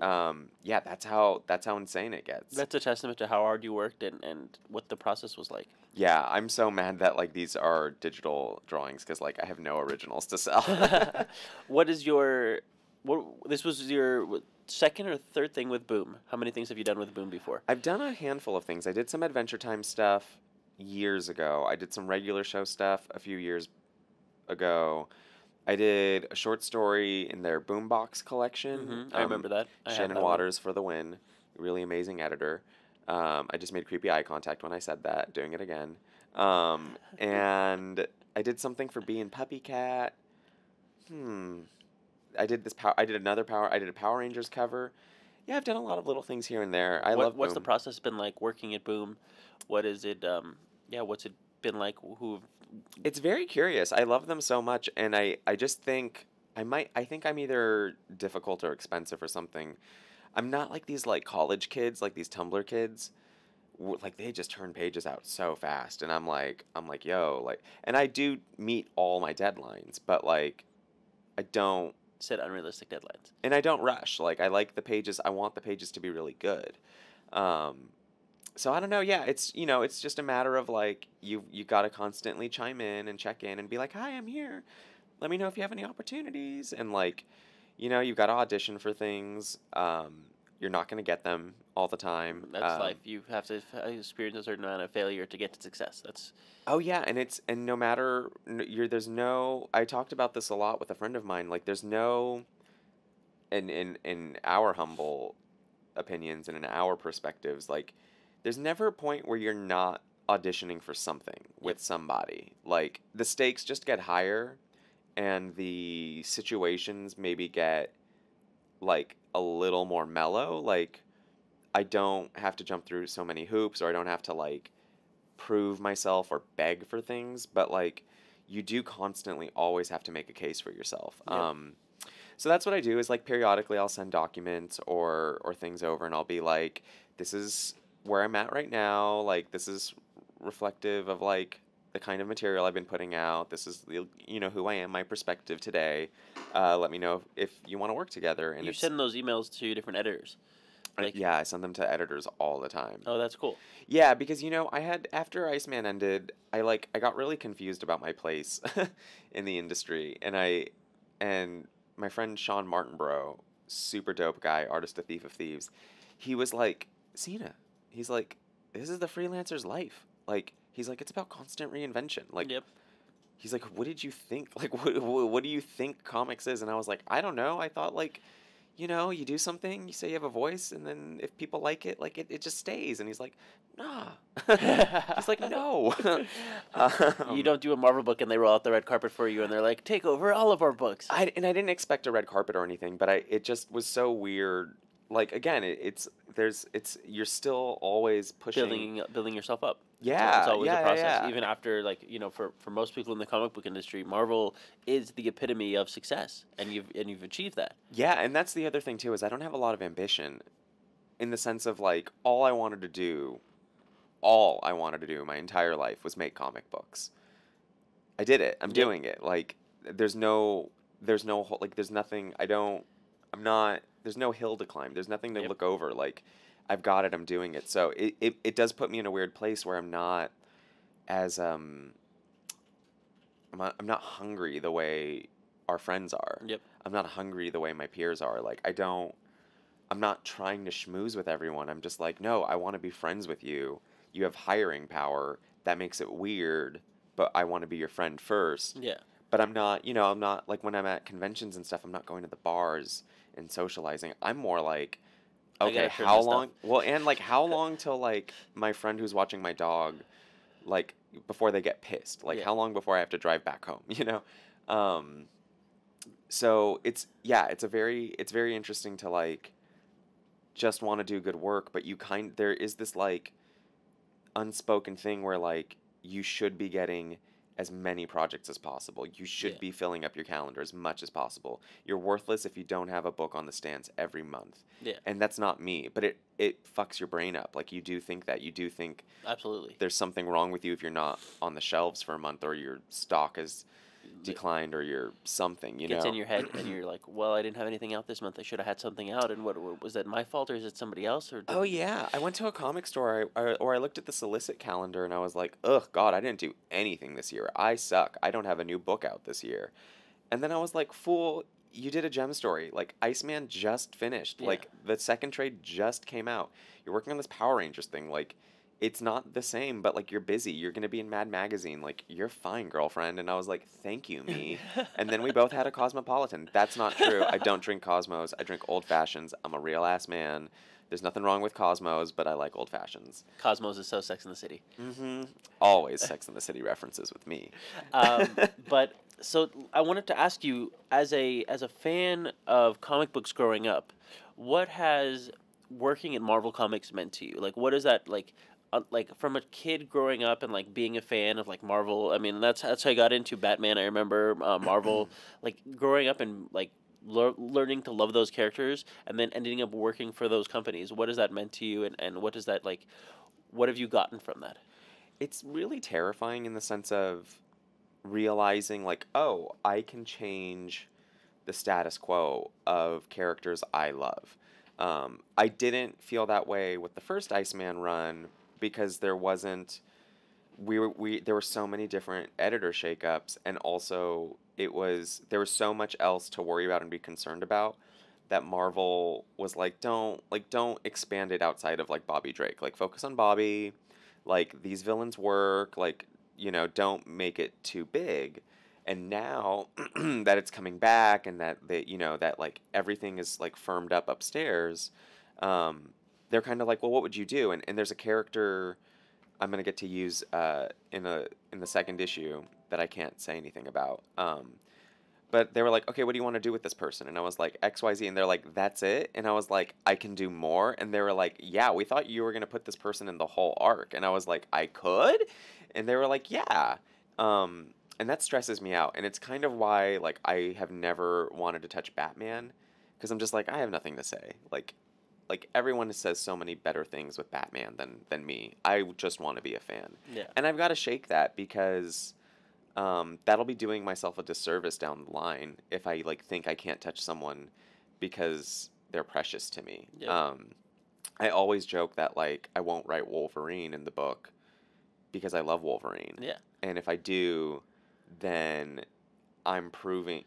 [SPEAKER 2] yeah, that's how insane it gets.
[SPEAKER 1] That's a testament to how hard you worked and what the process was like.
[SPEAKER 2] Yeah, I'm so mad that like these are digital drawings because like I have no originals to sell.
[SPEAKER 1] What is your what? This was your second or third thing with Boom. How many things have you done with Boom before?
[SPEAKER 2] I've done a handful of things. I did some Adventure Time stuff years ago. I did some regular show stuff a few years ago. I did a short story in their Boombox collection.
[SPEAKER 1] I remember that. I have
[SPEAKER 2] Shannon
[SPEAKER 1] that one.
[SPEAKER 2] Waters for the win. Really amazing editor. I just made creepy eye contact when I said that, doing it again. And I did something for Bee and Puppy Cat. Hmm. I did this power. I did another power. I did a Power Rangers cover. Yeah, I've done a lot of little things here and there. I love
[SPEAKER 1] What's the
[SPEAKER 2] Boom.
[SPEAKER 1] process been like working at Boom? What is it? Yeah, what's it been like? Who?
[SPEAKER 2] It's very curious. I love them so much, and I just think I think I'm either difficult or expensive or something. I'm not like these like college kids, like these Tumblr kids. Like they just turn pages out so fast, and I'm like, yo, like, and I do meet all my deadlines, but like, I don't,
[SPEAKER 1] Set unrealistic deadlines.
[SPEAKER 2] and I don't rush. Like, I like the pages. I want the pages to be really good. Um, so I don't know. Yeah, it's just a matter of like you got to constantly chime in and check in and be like, hi, I'm here. Let me know if you have any opportunities, and like, you've got to audition for things. You're not going to get them all the time.
[SPEAKER 1] That's life. You have to experience a certain amount of failure to get to success. That's
[SPEAKER 2] Oh yeah, and no matter there's no. I talked about this a lot with a friend of mine. Like, there's no in our humble opinions and in our perspectives, like, there's never a point where you're not auditioning for something with somebody. Like, the stakes just get higher, and the situations maybe get like a little more mellow. Like, I don't have to jump through so many hoops, or I don't have to like prove myself or beg for things, but like you do constantly always have to make a case for yourself.
[SPEAKER 1] Yep.
[SPEAKER 2] So that's what I do is like periodically I'll send documents or things over, and I'll be like, this is where I'm at right now. Like, this is reflective of like the kind of material I've been putting out. This is who I am, my perspective today. Let me know if you want to work together. And
[SPEAKER 1] you send those emails to different editors. Like,
[SPEAKER 2] yeah, I send them to editors all the time.
[SPEAKER 1] oh, that's cool.
[SPEAKER 2] Yeah, because I had after Iceman ended, I got really confused about my place in the industry, and my friend Sean Martinborough, super dope guy, artist of Thief of Thieves, he was like, Cena, he's like, this is the freelancer's life. Like, he's like, it's about constant reinvention. Like,
[SPEAKER 1] Yep.
[SPEAKER 2] he's like, what did you think? Like, what do you think comics is? And I was like, I don't know. I thought like, you do something, you say you have a voice, and then if people like it, like it just stays. And he's like, nah. He's like, no.
[SPEAKER 1] You don't do a Marvel book and they roll out the red carpet for you and they're like, take over all of our books.
[SPEAKER 2] I didn't expect a red carpet or anything, but it just was so weird. Like, again, you're still always pushing.
[SPEAKER 1] Building yourself up.
[SPEAKER 2] Yeah,
[SPEAKER 1] It's always
[SPEAKER 2] yeah,
[SPEAKER 1] a
[SPEAKER 2] yeah,
[SPEAKER 1] process.
[SPEAKER 2] yeah.
[SPEAKER 1] Even after, like, for most people in the comic book industry, Marvel is the epitome of success, and you've achieved that.
[SPEAKER 2] Yeah, and that's the other thing too, is I don't have a lot of ambition, in the sense of like all I wanted to do my entire life was make comic books. I did it. I'm
[SPEAKER 1] Yep.
[SPEAKER 2] doing it. Like, like, there's nothing. There's no hill to climb. There's nothing to
[SPEAKER 1] Yep.
[SPEAKER 2] look over. Like, I've got it. I'm doing it. So it does put me in a weird place where I'm not as I'm not hungry the way our friends are.
[SPEAKER 1] Yep.
[SPEAKER 2] I'm not hungry the way my peers are. Like, I'm not trying to schmooze with everyone. I'm just like, no, I want to be friends with you. You have hiring power. That makes it weird, but I want to be your friend first.
[SPEAKER 1] Yeah.
[SPEAKER 2] But I'm not, like, when I'm at conventions and stuff, I'm not going to the bars and socializing. I'm more like,
[SPEAKER 1] I
[SPEAKER 2] okay,
[SPEAKER 1] gotta trim
[SPEAKER 2] how
[SPEAKER 1] this stuff.
[SPEAKER 2] long? Well, and like, how long till like my friend who's watching my dog, like, before they get pissed? Like,
[SPEAKER 1] Yeah.
[SPEAKER 2] how long before I have to drive back home? So it's very interesting to like just want to do good work, but there is this like unspoken thing where like you should be getting as many projects as possible. You should
[SPEAKER 1] Yeah.
[SPEAKER 2] be filling up your calendar as much as possible. You're worthless if you don't have a book on the stands every month.
[SPEAKER 1] Yeah.
[SPEAKER 2] And that's not me, but it fucks your brain up. Like, you do think
[SPEAKER 1] Absolutely.
[SPEAKER 2] there's something wrong with you if you're not on the shelves for a month, or your stock is declined or you're something, you
[SPEAKER 1] gets in
[SPEAKER 2] know.
[SPEAKER 1] your head, and you're like, well, I didn't have anything out this month. I should have had something out. And was that my fault, or is it somebody else, or did?
[SPEAKER 2] Oh yeah, I went to a comic store, or I looked at the solicit calendar, and I was like, ugh, God, I didn't do anything this year. I suck. I don't have a new book out this year. And then I was like, fool, you did a gem story. Like, Iceman just finished.
[SPEAKER 1] Yeah.
[SPEAKER 2] Like, the second trade just came out. You're working on this Power Rangers thing. Like, it's not the same, but like, you're busy. You're gonna be in Mad Magazine. Like, you're fine, girlfriend. And I was like, thank you, me. And then we both had a Cosmopolitan. That's not true. I don't drink Cosmos. I drink Old Fashions. I'm a real ass man. There's nothing wrong with Cosmos, but I like Old Fashions.
[SPEAKER 1] Cosmos is so Sex in the City.
[SPEAKER 2] Mm-hmm. Always Sex in the City references with me.
[SPEAKER 1] But so I wanted to ask you, as a fan of comic books growing up, what has working in Marvel Comics meant to you? Like, what is that like from a kid growing up and like being a fan of like Marvel? I mean, that's how I got into Batman. I remember Marvel, like growing up and like learning to love those characters, and then ending up working for those companies. What has that meant to you, and what does that like? What have you gotten from that?
[SPEAKER 2] It's really terrifying in the sense of realizing like, oh, I can change the status quo of characters I love. I didn't feel that way with the first Iceman run because there were so many different editor shakeups, and also there was so much else to worry about and be concerned about that Marvel was like, don't expand it outside of like Bobby Drake. Like, focus on Bobby. Like, these villains work. Like, don't make it too big. And now that it's coming back, and that that like everything is like firmed up upstairs, they're kind of like, well, what would you do? And there's a character I'm gonna get to use in the second issue that I can't say anything about. But they were like, okay, what do you want to do with this person? And I was like, XYZ. And they're like, that's it? And I was like, I can do more. And they were like, yeah, we thought you were going to put this person in the whole arc. And I was like, I could? And they were like, yeah. And that stresses me out. And it's kind of why, like, I have never wanted to touch Batman. Because I'm just like, I have nothing to say. Like everyone says so many better things with Batman than me. I just want to be a fan.
[SPEAKER 1] Yeah.
[SPEAKER 2] And I've got to shake that because that'll be doing myself a disservice down the line if I like think I can't touch someone because they're precious to me.
[SPEAKER 1] Yeah.
[SPEAKER 2] I always joke that like I won't write Wolverine in the book because I love Wolverine.
[SPEAKER 1] Yeah.
[SPEAKER 2] And if I do, then I'm proving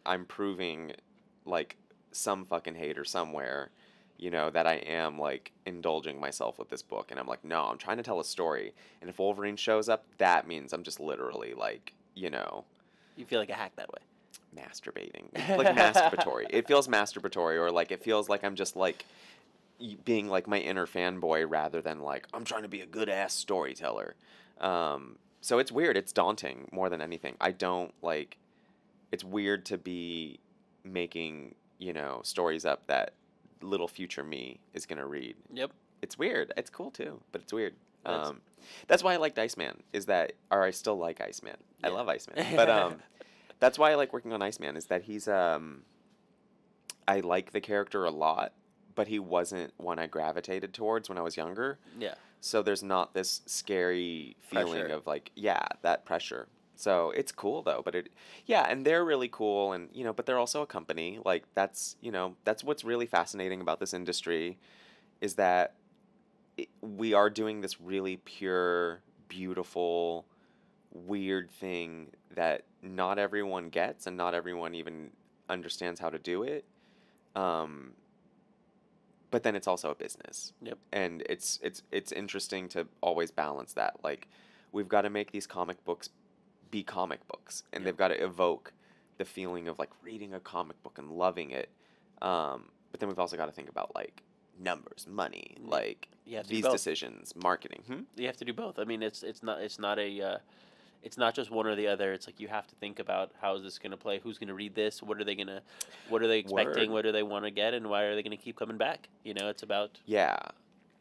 [SPEAKER 2] like some fucking hater somewhere, that I am like indulging myself with this book, and I'm like, no, I'm trying to tell a story. And if Wolverine shows up, that means I'm just literally like,
[SPEAKER 1] You feel like a hack that way.
[SPEAKER 2] masturbating. Like masturbatory. It feels masturbatory, or like it feels like I'm just like being like my inner fanboy rather than like I'm trying to be a good ass storyteller. So it's weird. It's daunting more than anything. I don't like. It's weird to be making stories up that little future me is gonna read.
[SPEAKER 1] Yep.
[SPEAKER 2] It's weird. It's cool too, but it's weird.
[SPEAKER 1] That's-
[SPEAKER 2] That's why I liked Iceman. Or I still like Iceman. I
[SPEAKER 1] Yeah.
[SPEAKER 2] love Iceman, but that's why I like working on Iceman. Is that he's I like the character a lot, but he wasn't one I gravitated towards when I was younger.
[SPEAKER 1] Yeah.
[SPEAKER 2] So there's not this scary feeling
[SPEAKER 1] Pressure.
[SPEAKER 2] of like, yeah, that pressure. So it's cool though, yeah, and they're really cool, and but they're also a company. Like that's what's really fascinating about this industry, is that we are doing this really pure, beautiful, weird thing that not everyone gets, and not everyone even understands how to do it. Um, but then it's also a business.
[SPEAKER 1] Yep.
[SPEAKER 2] And it's interesting to always balance that. Like, we've got to make these comic books be comic books, and
[SPEAKER 1] Yep.
[SPEAKER 2] they've got to evoke the feeling of like reading a comic book and loving it. But then we've also got to think about like numbers, money, like
[SPEAKER 1] You have to do
[SPEAKER 2] these
[SPEAKER 1] both.
[SPEAKER 2] decisions, marketing.
[SPEAKER 1] You have to do both. I mean, it's not just one or the other. It's like you have to think about how is this going to play, who's going to read this, what are they expecting,
[SPEAKER 2] Word.
[SPEAKER 1] what do they want to get, and why are they going to keep coming back? It's about
[SPEAKER 2] Yeah.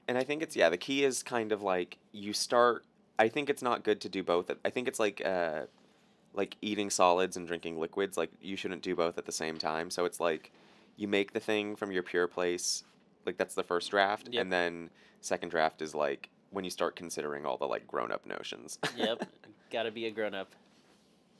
[SPEAKER 2] And I think the key is kind of like you start. I think it's not good to do both. I think it's like eating solids and drinking liquids. Like, you shouldn't do both at the same time. So it's like you make the thing from your pure place. Like, that's the first draft.
[SPEAKER 1] Yep.
[SPEAKER 2] And then second draft is like when you start considering all the like grown up notions.
[SPEAKER 1] yep, got to be a grown up.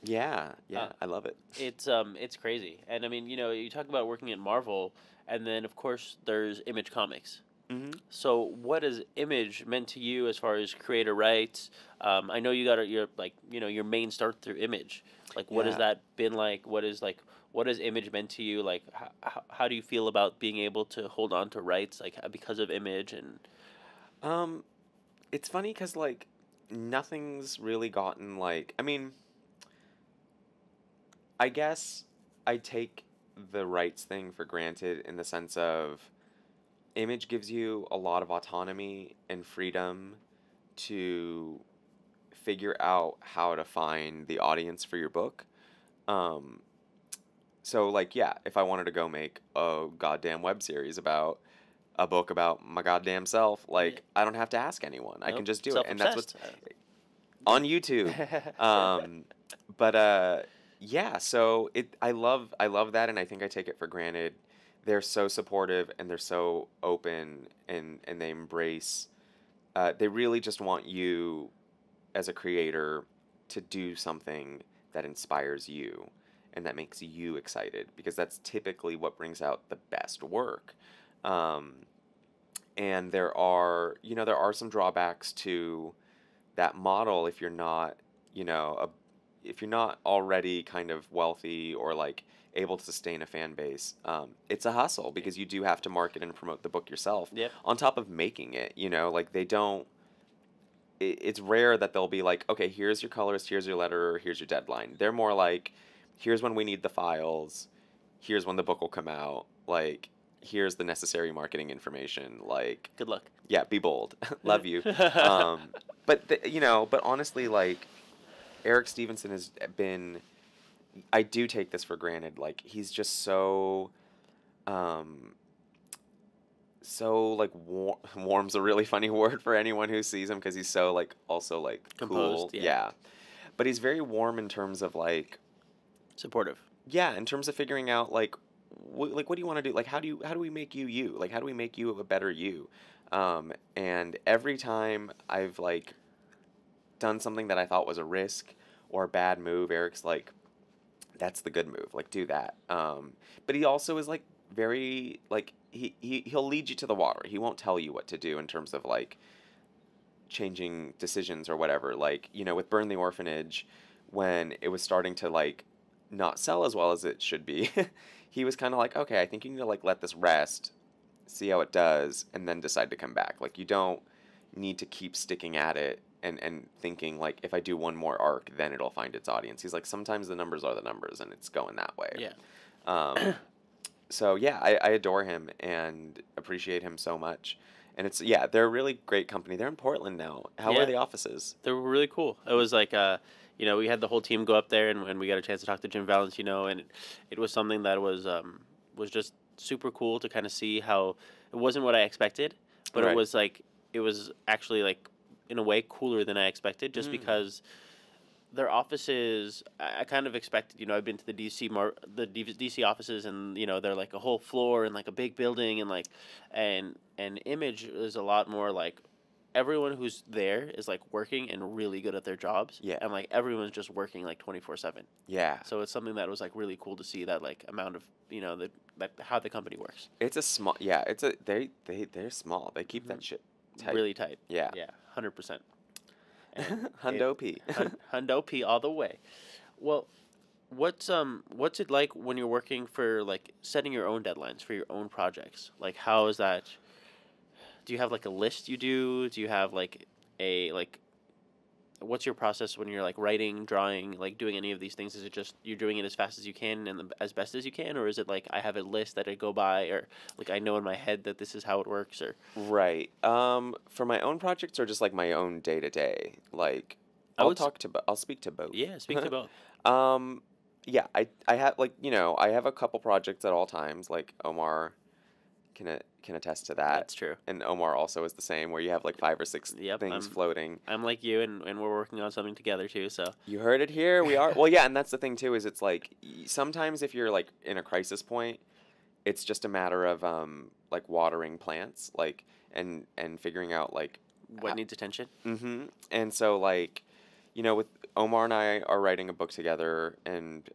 [SPEAKER 2] Yeah,
[SPEAKER 1] Uh,
[SPEAKER 2] yeah, I love it.
[SPEAKER 1] it's crazy. And I mean, you talk about working at Marvel, and then of course there's Image Comics.
[SPEAKER 2] Hmm.
[SPEAKER 1] So, what has Image meant to you as far as creator rights? I know you got your your main start through Image. Like, what has
[SPEAKER 2] Yeah.
[SPEAKER 1] that been like? What has Image meant to you? Like, how do you feel about being able to hold on to rights like because of Image and
[SPEAKER 2] Um, it's funny because like nothing's really gotten like. I mean, I guess I take the rights thing for granted in the sense of Image gives you a lot of autonomy and freedom to figure out how to find the audience for your book. Um, so like yeah, if I wanted to go make a goddamn web series about a book about my goddamn self,
[SPEAKER 1] yeah,
[SPEAKER 2] like I don't have to ask anyone. I can
[SPEAKER 1] nope,
[SPEAKER 2] just do it,
[SPEAKER 1] self
[SPEAKER 2] and that's what's
[SPEAKER 1] obsessed.
[SPEAKER 2] on YouTube. Um, but yeah, so I love that, and I think I take it for granted. They're so supportive and they're so open and they embrace. They really just want you as a creator to do something that inspires you and that makes you excited because that's typically what brings out the best work. Um, and there are some drawbacks to that model if you're not, if you're not already kind of wealthy or like able to sustain a fan base. It's a hustle because you do have to market and promote the book yourself
[SPEAKER 1] Yep.
[SPEAKER 2] on top of making it, like they don't it's rare that they'll be like, okay, here's your colorist, here's your letterer, here's your deadline. They're more like, here's when we need the files, here's when the book will come out, like, here's the necessary marketing information, like,
[SPEAKER 1] Good luck.
[SPEAKER 2] yeah, be bold, love you. Um, but honestly, like, Eric Stevenson has been, I do take this for granted, like, he's just um, so like warm's a really funny word for anyone who sees him because he's so like also like cool,
[SPEAKER 1] Composed, yeah.
[SPEAKER 2] yeah, but he's very warm in terms of like
[SPEAKER 1] Supportive.
[SPEAKER 2] yeah, in terms of figuring out like like what do you want to do, like how do we make you like how do we make you a better you. And every time I've like done something that I thought was a risk or a bad move, Eric's like, that's the good move, like do that. But he also is like very like he'll lead you to the water. He won't tell you what to do in terms of like changing decisions or whatever. Like, with Burn the Orphanage, when it was starting to like not sell as well as it should be, he was kind of like, okay, I think you need to like let this rest, see how it does, and then decide to come back. Like, you don't need to keep sticking at it and thinking like if I do one more arc, then it'll find its audience. He's like, sometimes the numbers are the numbers, and it's going that way.
[SPEAKER 1] Yeah.
[SPEAKER 2] Um, so yeah, I adore him and appreciate him so much. And it's yeah, they're a really great company. They're in Portland now. How are
[SPEAKER 1] Yeah.
[SPEAKER 2] the offices?
[SPEAKER 1] They were really cool. It was like, we had the whole team go up there, and we got a chance to talk to Jim Valentino, and it was something that was just super cool to kind of see how it wasn't what I expected, but
[SPEAKER 2] Right.
[SPEAKER 1] it was actually like in a way cooler than I expected, just
[SPEAKER 2] Mm.
[SPEAKER 1] because their offices I kind of expected. I've been to the DC offices, and they're like a whole floor and like a big building, and like and Image is a lot more like everyone who's there is like working and really good at their jobs,
[SPEAKER 2] Yeah.
[SPEAKER 1] and like everyone's just working like 24/7.
[SPEAKER 2] Yeah.
[SPEAKER 1] So it's something that was like really cool to see that like amount of that how the company works.
[SPEAKER 2] It's a small yeah, it's a they're small. They keep that shit tight.
[SPEAKER 1] Really tight.
[SPEAKER 2] Yeah.
[SPEAKER 1] Yeah, 100%. And
[SPEAKER 2] Hundo P.
[SPEAKER 1] Hundo P all the way. Well, what's it like when you're working for like setting your own deadlines for your own projects? Like, how is that? Do you have like a list you do? Do you have like a like what's your process when you're like writing, drawing, like doing any of these things? Is it just you're doing it as fast as you can and as best as you can, or is it like I have a list that I go by, or like I know in my head that this is how it works, or
[SPEAKER 2] Right. For my own projects or just like my own day to day, like
[SPEAKER 1] I would
[SPEAKER 2] I'll speak to both.
[SPEAKER 1] yeah, speak to both.
[SPEAKER 2] Um, yeah, I have like I have a couple projects at all times. Like Omar can attest to that,
[SPEAKER 1] That's true.
[SPEAKER 2] and Omar also is the same, where you have like 5 or 6
[SPEAKER 1] Yep,
[SPEAKER 2] things floating.
[SPEAKER 1] I'm like you, and we're working on something together too. So
[SPEAKER 2] You heard it here. We are well, yeah, and that's the thing too. Is it's like sometimes if you're like in a crisis point, it's just a matter of like watering plants, like and figuring out like
[SPEAKER 1] what needs attention?
[SPEAKER 2] mm-hmm. And so like with Omar and I are writing a book together, and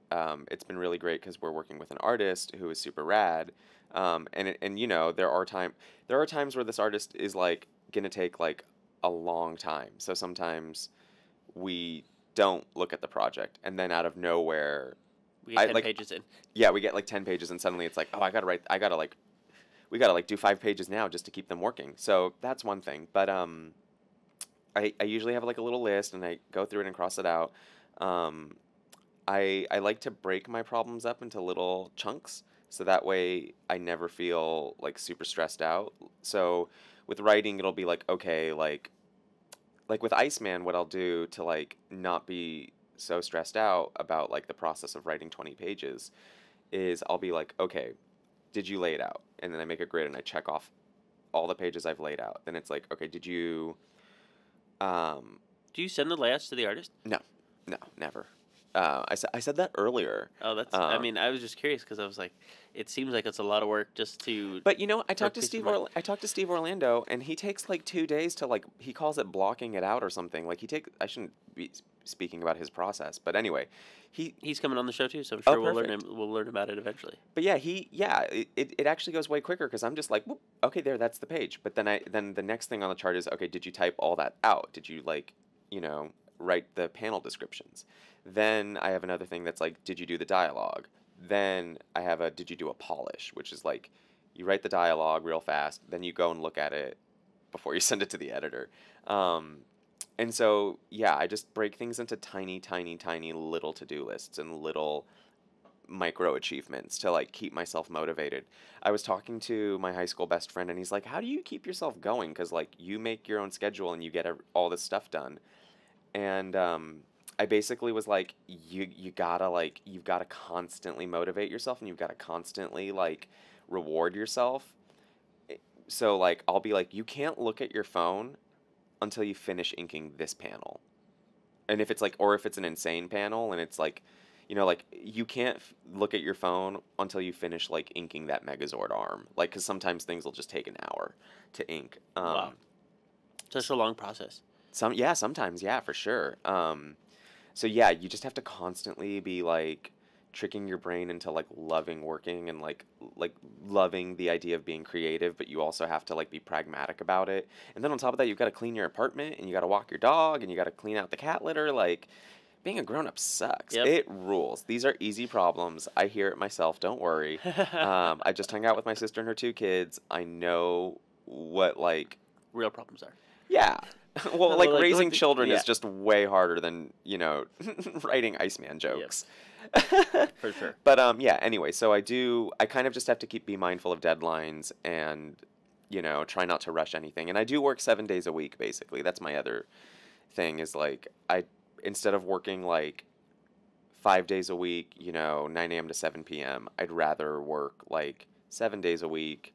[SPEAKER 2] it's been really great because we're working with an artist who is super rad. And you know, there are times where this artist is like gonna take like a long time. So sometimes we don't look at the project, and then out of nowhere,
[SPEAKER 1] We get
[SPEAKER 2] I
[SPEAKER 1] 10
[SPEAKER 2] like
[SPEAKER 1] pages in.
[SPEAKER 2] yeah, we get like 10 pages, and suddenly it's like, oh, I gotta like we gotta like do 5 pages now just to keep them working. So that's one thing. But I usually have like a little list and I go through it and cross it out. Um, I like to break my problems up into little chunks so that way I never feel like super stressed out. So with writing, it'll be like, okay, like with Iceman, what I'll do to like not be so stressed out about like the process of writing 20 pages is I'll be like, okay, did you lay it out? And then I make a grid and I check off all the pages I've laid out. Then it's like, okay, did you um
[SPEAKER 1] Do you send the layouts to the artist?
[SPEAKER 2] no, no, never. I said that earlier.
[SPEAKER 1] Oh, that's. I
[SPEAKER 2] Um,
[SPEAKER 1] mean, I was just curious because I was like, it seems like it's a lot of work just to
[SPEAKER 2] but you know,
[SPEAKER 1] for a piece of money.
[SPEAKER 2] I talked to Steve Orlando, and he takes like 2 days to like he calls it blocking it out or something. Like I shouldn't be speaking about his process, but anyway, he
[SPEAKER 1] He's coming on the show too, so I'm
[SPEAKER 2] oh
[SPEAKER 1] sure we'll learn him.
[SPEAKER 2] perfect.
[SPEAKER 1] We'll learn about it eventually.
[SPEAKER 2] But yeah, it actually goes way quicker because I'm just like, whoop, okay, there, that's the page. But then the next thing on the chart is, okay, did you type all that out? Did you like, you know, write the panel descriptions? Then I have another thing that's like, did you do the dialogue? Then I have a, did you do a polish, which is like, you write the dialogue real fast, then you go and look at it before you send it to the editor. Um, and so, yeah, I just break things into tiny, tiny, tiny little to-do lists and little micro achievements to like keep myself motivated. I was talking to my high school best friend and he's like, "How do you keep yourself going? Cuz like you make your own schedule and you get all this stuff done." And I basically was like, you got to like you've got to constantly motivate yourself and you've got to constantly like reward yourself. I- So like I'll be like, "You can't look at your phone until you finish inking this panel." And if it's like, or if it's an insane panel and it's like, you know, like you can't look at your phone until you finish like inking that Megazord arm, like because sometimes things will just take an hour to ink.
[SPEAKER 1] Wow, such a long process.
[SPEAKER 2] Yeah, sometimes, yeah, for sure. So yeah, you just have to constantly be like tricking your brain into like loving working and like loving the idea of being creative, but you also have to like be pragmatic about it. And then on top of that, you've got to clean your apartment and you got to walk your dog and you got to clean out the cat litter. Like being a grown up sucks.
[SPEAKER 1] Yep.
[SPEAKER 2] It rules. These are easy problems. I hear it myself. Don't worry. I just hung out with my sister and her 2 kids. I know what like
[SPEAKER 1] Real problems are.
[SPEAKER 2] yeah. Well,
[SPEAKER 1] No,
[SPEAKER 2] like
[SPEAKER 1] like
[SPEAKER 2] raising
[SPEAKER 1] the,
[SPEAKER 2] children
[SPEAKER 1] yeah,
[SPEAKER 2] is just way harder than, you know, writing Iceman
[SPEAKER 1] yep,
[SPEAKER 2] jokes.
[SPEAKER 1] for sure.
[SPEAKER 2] But yeah, anyway, so I kind of just have to be mindful of deadlines and, you know, try not to rush anything. And I do work 7 days a week basically. That's my other thing is like I instead of working like 5 days a week, you know, 9 a.m. to 7 p.m., I'd rather work like 7 days a week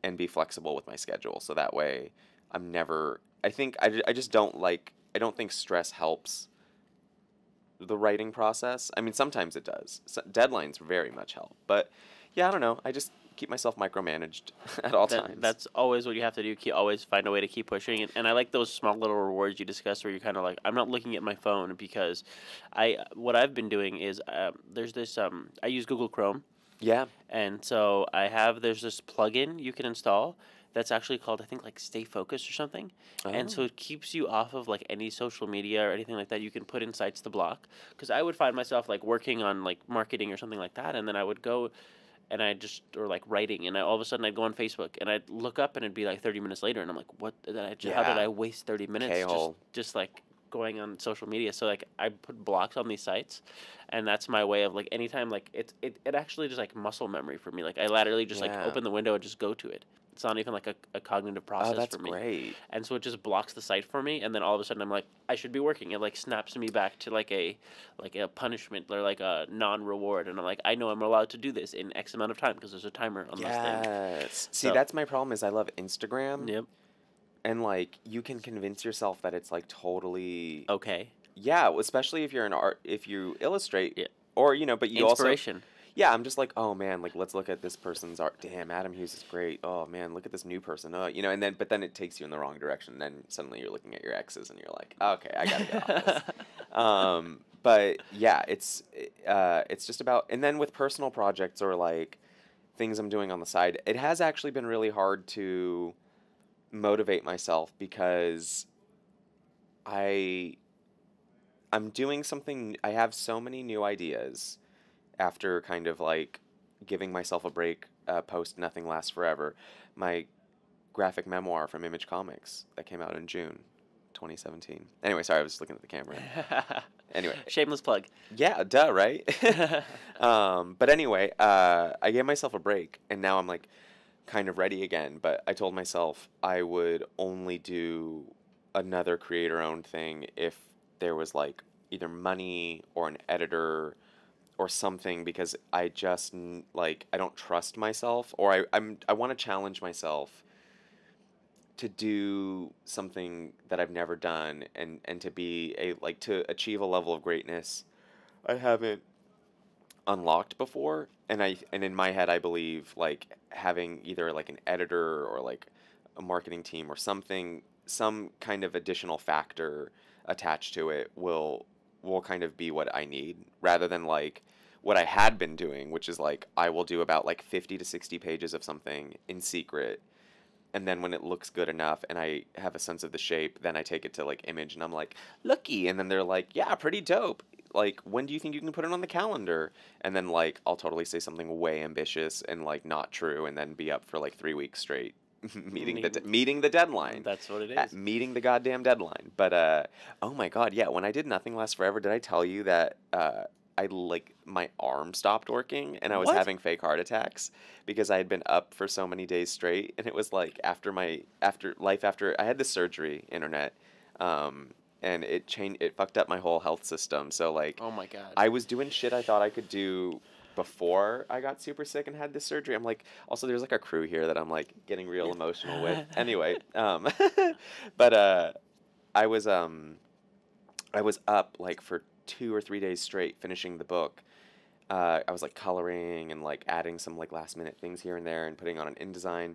[SPEAKER 2] and be flexible with my schedule. So that way I'm never, I just don't like, I don't think stress helps the writing process. I mean, sometimes it does. Deadlines very much help. But yeah, I don't know. I just keep myself micromanaged at all times.
[SPEAKER 1] That's always what you have to do. Always find a way to keep pushing. And I like those small little rewards you discussed where you're kind of like, I'm not looking at my phone because what I've been doing is there's this, I use Google Chrome.
[SPEAKER 2] Yeah.
[SPEAKER 1] And so there's this plugin you can install that's actually called, I think, like Stay Focused or something. And so
[SPEAKER 2] Oh.
[SPEAKER 1] it keeps you off of like any social media or anything like that. You can put in sites to block. Because I would find myself like working on like marketing or something like that. And then I would go and or like writing. And all of a sudden I'd go on Facebook and I'd look up and it'd be like 30 minutes later. And I'm like, how did
[SPEAKER 2] Yeah.
[SPEAKER 1] I waste 30 minutes
[SPEAKER 2] K-hole.
[SPEAKER 1] just like going on social media? So like I put blocks on these sites, and that's my way of like anytime like it actually just like muscle memory for me. Like I laterally just like
[SPEAKER 2] Yeah.
[SPEAKER 1] open the window and just go to it. It's not even like a cognitive
[SPEAKER 2] Oh,
[SPEAKER 1] process
[SPEAKER 2] that's
[SPEAKER 1] for me.
[SPEAKER 2] great.
[SPEAKER 1] And so it just blocks the site for me, and then all of a sudden I'm like, I should be working. It like snaps me back to like a punishment or like a non-reward, and I'm like, I know I'm allowed to do this in X amount of time because there's a timer on this thing.
[SPEAKER 2] Yes. See,
[SPEAKER 1] So
[SPEAKER 2] that's my problem is I love Instagram
[SPEAKER 1] yep,
[SPEAKER 2] and like you can convince yourself that it's like totally
[SPEAKER 1] okay,
[SPEAKER 2] yeah, especially if you're an art if you illustrate
[SPEAKER 1] yeah,
[SPEAKER 2] or you know, but you also
[SPEAKER 1] inspiration.
[SPEAKER 2] yeah, I'm just like, oh man, like let's look at this person's art. Damn, Adam Hughes is great. Oh man, look at this new person. Oh, you know, but then it takes you in the wrong direction. Then suddenly you're looking at your exes and you're like, okay, I gotta get off this. But yeah, it's just about, and then with personal projects or like things I'm doing on the side, it has actually been really hard to motivate myself because I I'm doing something. I have so many new ideas after kind of like giving myself a break post Nothing Lasts Forever, my graphic memoir from Image Comics that came out in June 2017. Anyway, sorry, I was looking at the camera. Anyway,
[SPEAKER 1] Shameless plug.
[SPEAKER 2] yeah, duh, right? But anyway, I gave myself a break, and now I'm like kind of ready again. But I told myself I would only do another creator-owned thing if there was like either money or an editor or something, because I just like I don't trust myself, or I want to challenge myself to do something that I've never done, and to be a like to achieve a level of greatness I haven't unlocked before. And in my head I believe like having either like an editor or like a marketing team or something, some kind of additional factor attached to it will kind of be what I need, rather than like what I had been doing, which is like I will do about like 50 to 60 pages of something in secret, and then when it looks good enough and I have a sense of the shape, then I take it to like Image and I'm like, looky, and then they're like, yeah, pretty dope. Like, when do you think you can put it on the calendar? And then like I'll totally say something way ambitious and like not true, and then be up for like 3 weeks straight meeting the deadline.
[SPEAKER 1] That's what it is.
[SPEAKER 2] Meeting the goddamn deadline. But oh my god, yeah, when I did Nothing Lasts Forever, did I tell you that I like my arm stopped working and I was
[SPEAKER 1] What?
[SPEAKER 2] having fake heart attacks because I had been up for so many days straight, and it was like after I had the surgery, internet, and it fucked up my whole health system. So like
[SPEAKER 1] Oh my god.
[SPEAKER 2] I was doing shit I thought I could do before I got super sick and had this surgery. I'm like, also there's like a crew here that I'm like getting real emotional with. Anyway, but I was um I was up like for 2 or 3 days straight finishing the book. I was like coloring and like adding some like last minute things here and there and putting on an InDesign.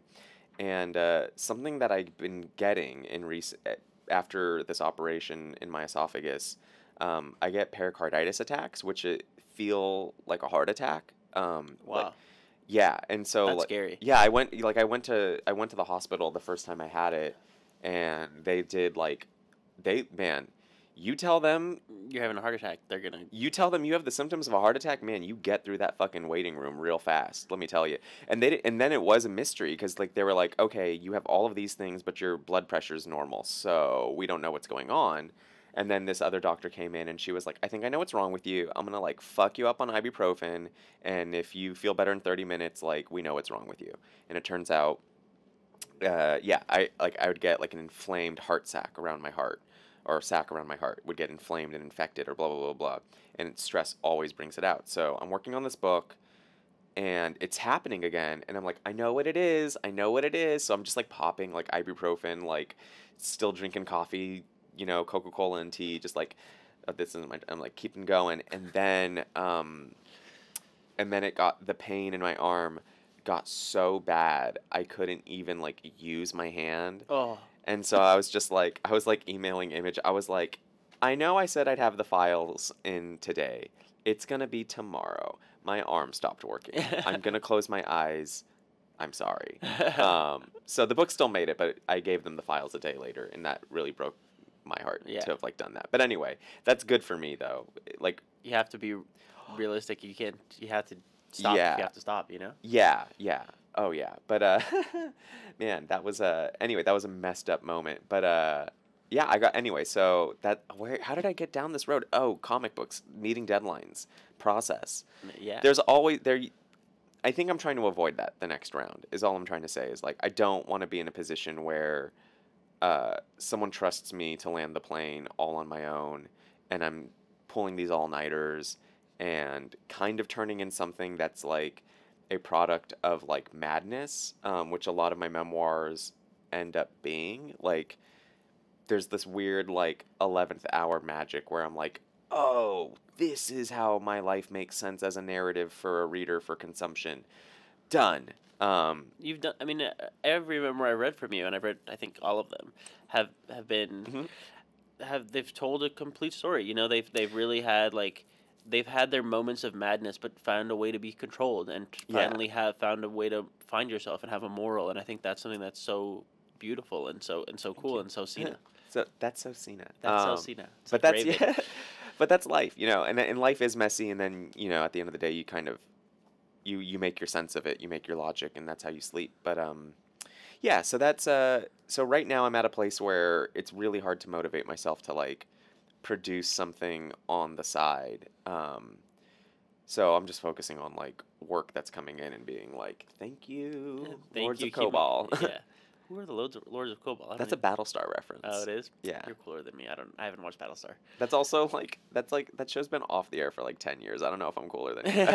[SPEAKER 2] And something that I've been getting after this operation in my esophagus, I get pericarditis attacks, which feel like a heart attack. Like
[SPEAKER 1] Wow.
[SPEAKER 2] yeah, and so
[SPEAKER 1] That's
[SPEAKER 2] like
[SPEAKER 1] scary.
[SPEAKER 2] yeah, I went to the hospital the first time I had it, and they did like they man, you tell them
[SPEAKER 1] You're having a heart attack. They're gonna.
[SPEAKER 2] you tell them you have the symptoms of a heart attack, man, you get through that fucking waiting room real fast, let me tell you. And then it was a mystery because like they were like, okay, you have all of these things, but your blood pressure's normal, so we don't know what's going on. And then this other doctor came in and she was like, I think I know what's wrong with you. I'm gonna like fuck you up on ibuprofen, and if you feel better in 30 minutes, like we know what's wrong with you. And it turns out, yeah, I would get like an inflamed heart sac around my heart, or sac around my heart would get inflamed and infected or blah blah blah blah, and stress always brings it out. So I'm working on this book, and it's happening again, and I'm like, I know what it is, I know what it is. So I'm just like popping like ibuprofen, like still drinking coffee, Coca-Cola and tea, just like this is my, I'm like keeping going, and then it got, the pain in my arm got so bad I couldn't even like use my hand.
[SPEAKER 1] Oh.
[SPEAKER 2] And so I was just like, I was like emailing Image. I was like, I know I said I'd have the files in today. It's gonna be tomorrow. My arm stopped working. I'm gonna close my eyes. I'm sorry. So the book still made it, but I gave them the files a day later, and that really broke my heart
[SPEAKER 1] Yeah.
[SPEAKER 2] to have like done that. But anyway, that's good for me though. Like,
[SPEAKER 1] You have to be realistic. You can't. You have to stop. If
[SPEAKER 2] yeah,
[SPEAKER 1] you have to stop. You know.
[SPEAKER 2] yeah. Oh yeah. But man, that was anyway, that was a messed up moment. But yeah, I got anyway, so that where how did I get down this road? Oh, comic books, meeting deadlines, process.
[SPEAKER 1] Yeah.
[SPEAKER 2] There's always there I think I'm trying to avoid that the next round. Is all I'm trying to say, is like I don't want to be in a position where someone trusts me to land the plane all on my own, and I'm pulling these all-nighters and kind of turning in something that's like a product of like madness, which a lot of my memoirs end up being. Like, there's this weird like 11th hour magic where I'm like, oh, this is how my life makes sense as a narrative for a reader for consumption. Done.
[SPEAKER 1] You've done. I mean, every memoir I read from you, and I've read, I think, all of them, have been.
[SPEAKER 2] Mhm.
[SPEAKER 1] they've told a complete story. You know, they've really had like they've had their moments of madness, but found a way to be controlled, and
[SPEAKER 2] Yeah.
[SPEAKER 1] finally have found a way to find yourself and have a moral. And I think that's something that's so beautiful and so
[SPEAKER 2] Thank
[SPEAKER 1] cool
[SPEAKER 2] you.
[SPEAKER 1] and so Cena.
[SPEAKER 2] So that's so Cena.
[SPEAKER 1] That's so Cena. It's
[SPEAKER 2] But
[SPEAKER 1] like
[SPEAKER 2] that's
[SPEAKER 1] Raven.
[SPEAKER 2] yeah. But that's life, and life is messy, and then at the end of the day, you kind of you make your sense of it, you make your logic, and that's how you sleep. But yeah. So that's so right now I'm at a place where it's really hard to motivate myself to like produce something on the side. So I'm just focusing on like work that's coming in and being like, thank you,
[SPEAKER 1] Thank
[SPEAKER 2] Lords
[SPEAKER 1] you.
[SPEAKER 2] of
[SPEAKER 1] Keep me.
[SPEAKER 2] Cobalt.
[SPEAKER 1] Yeah. Who are the Lords of Cobalt? I don't
[SPEAKER 2] That's a
[SPEAKER 1] even.
[SPEAKER 2] Battlestar
[SPEAKER 1] Oh,
[SPEAKER 2] reference.
[SPEAKER 1] it is.
[SPEAKER 2] Yeah.
[SPEAKER 1] You're cooler than me. I haven't watched Battlestar.
[SPEAKER 2] That's also like that show's been off the air for like 10 years. I don't know if I'm cooler than you.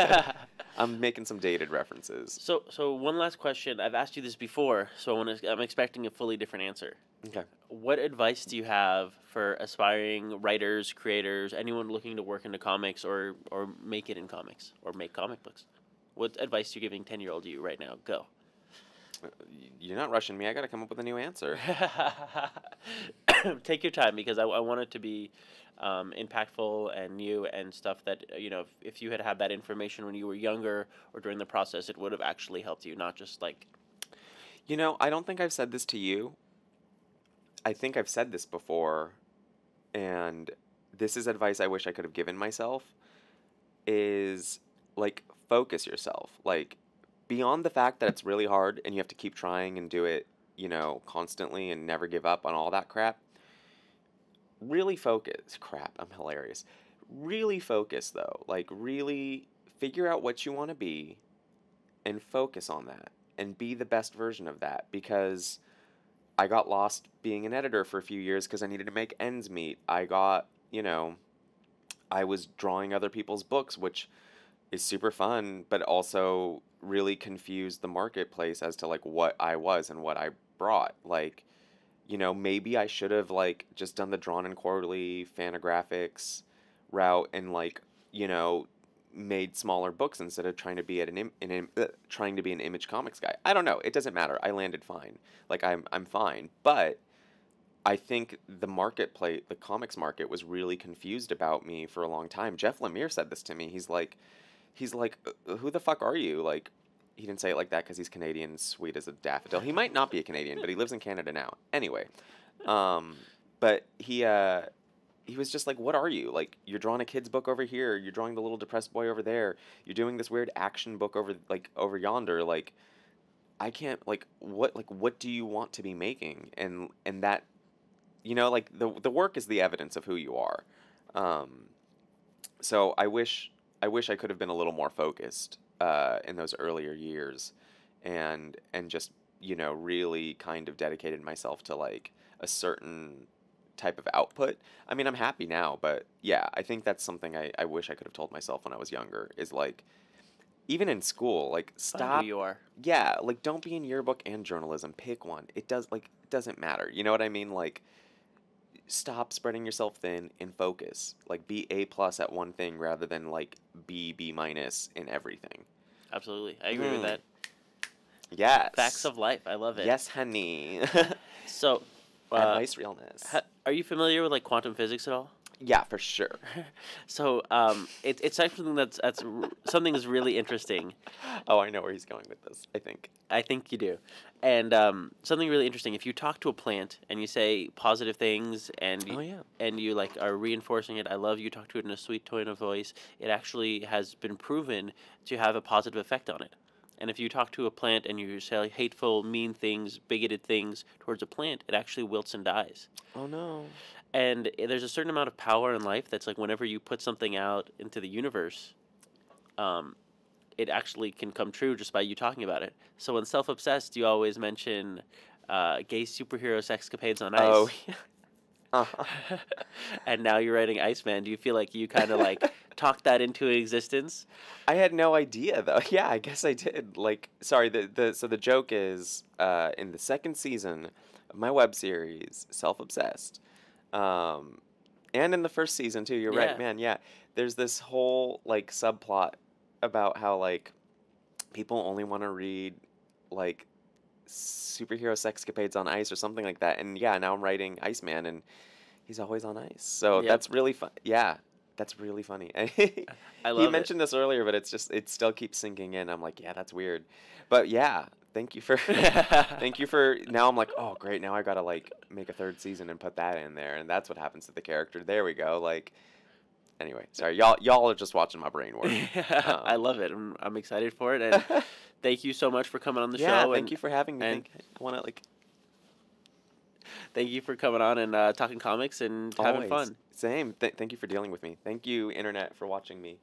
[SPEAKER 2] I'm making some dated references.
[SPEAKER 1] So one last question. I've asked you this before, so I'm expecting a fully different answer.
[SPEAKER 2] Okay.
[SPEAKER 1] What advice do you have for aspiring writers, creators, anyone looking to work into comics or make it in comics or make comic books? What advice are you giving 10-year-old you right now? Go.
[SPEAKER 2] You're not rushing me. I got to come up with a new answer.
[SPEAKER 1] Take your time because I want it to be impactful and new and stuff that if you had had that information when you were younger or during the process, it would have actually helped you, not just like
[SPEAKER 2] I don't think I've said this to you. I think I've said this before, and this is advice I wish I could have given myself, is like focus yourself. Like beyond the fact that it's really hard and you have to keep trying and do it, constantly and never give up on all that crap. Really focus. Crap, I'm hilarious. Really focus though. Like really figure out what you want to be and focus on that and be the best version of that, because I got lost being an editor for a few years because I needed to make ends meet. I was drawing other people's books, which is super fun, but also really confused the marketplace as to like what I was and what I brought. Like, maybe I should have like just done the drawn and quarterly Fantagraphics route and like, you know, made smaller books instead of trying to be trying to be an Image Comics guy. I don't know. It doesn't matter. I landed fine. Like I'm fine, but I think the comics market was really confused about me for a long time. Jeff Lemire said this to me. He's like, who the fuck are you? Like, he didn't say it like that because he's Canadian, sweet as a daffodil. He might not be a Canadian, but he lives in Canada now. Anyway, um, but he was just like, what are you? Like, you're drawing a kid's book over here. You're drawing the little depressed boy over there. You're doing this weird action book over yonder. Like, I can't, what do you want to be making? And that, like the work is the evidence of who you are. Um, so I wish I could have been a little more focused in those earlier years, and just really kind of dedicated myself to like a certain type of output. I mean, I'm happy now, but yeah, I think that's something I wish I could have told myself when I was younger, is like, even in school, like,
[SPEAKER 1] find who
[SPEAKER 2] stop.
[SPEAKER 1] you are.
[SPEAKER 2] Yeah, like, don't be in yearbook and journalism. Pick one. It doesn't matter. You know what I mean? Like, stop spreading yourself thin and focus. Like, be A plus at one thing rather than like B minus in everything.
[SPEAKER 1] Absolutely, I agree with that.
[SPEAKER 2] Yes.
[SPEAKER 1] Facts of life. I love it.
[SPEAKER 2] Yes, honey.
[SPEAKER 1] So,
[SPEAKER 2] Advice realness.
[SPEAKER 1] are you familiar with like quantum physics at all?
[SPEAKER 2] Yeah, for sure.
[SPEAKER 1] So, it's actually something something that's really interesting.
[SPEAKER 2] Oh, I know where he's going with this, I think.
[SPEAKER 1] I think you do. And something really interesting. If you talk to a plant and you say positive things and
[SPEAKER 2] Oh, yeah.
[SPEAKER 1] you like are reinforcing it, I love you, talk to it in a sweet tone of voice, it actually has been proven to have a positive effect on it. And if you talk to a plant and you say hateful, mean things, bigoted things towards a plant, it actually wilts and dies.
[SPEAKER 2] Oh, no.
[SPEAKER 1] And there's a certain amount of power in life that's like whenever you put something out into the universe, it actually can come true just by you talking about it. So in Self-Obsessed, you always mention gay superhero sexcapades on ice.
[SPEAKER 2] Oh, yeah. Uh-huh.
[SPEAKER 1] And now you're writing Iceman. Do you feel like you kind of like talked that into existence?
[SPEAKER 2] I had no idea though. Yeah, I guess I did. Like, sorry, so the joke is in the second season of my web series, Self-Obsessed, and in the first season too. You're
[SPEAKER 1] Yeah.
[SPEAKER 2] right, man. Yeah, there's this whole like subplot about how like people only want to read like superhero sexcapades on ice or something like that. And yeah, now I'm writing Iceman, and He's always on ice. So
[SPEAKER 1] Yep.
[SPEAKER 2] that's really fun. Yeah, that's really funny.
[SPEAKER 1] I
[SPEAKER 2] He
[SPEAKER 1] love it.
[SPEAKER 2] mentioned this earlier, but it still keeps sinking in. I'm like, yeah, that's weird. But yeah, thank you for thank you for now I'm like, oh great, now I gotta like make a third season and put that in there, and that's what happens to the character. There we go. Like anyway, sorry, y'all are just watching my brain work.
[SPEAKER 1] I
[SPEAKER 2] Um,
[SPEAKER 1] love it. I'm excited for it, and thank you so much for coming on the
[SPEAKER 2] yeah,
[SPEAKER 1] show,
[SPEAKER 2] thank you for having me.
[SPEAKER 1] and
[SPEAKER 2] I want to like
[SPEAKER 1] thank you for coming on and talking comics and having
[SPEAKER 2] always
[SPEAKER 1] fun.
[SPEAKER 2] same. Thank you for dealing with me. Thank you, internet, for watching me.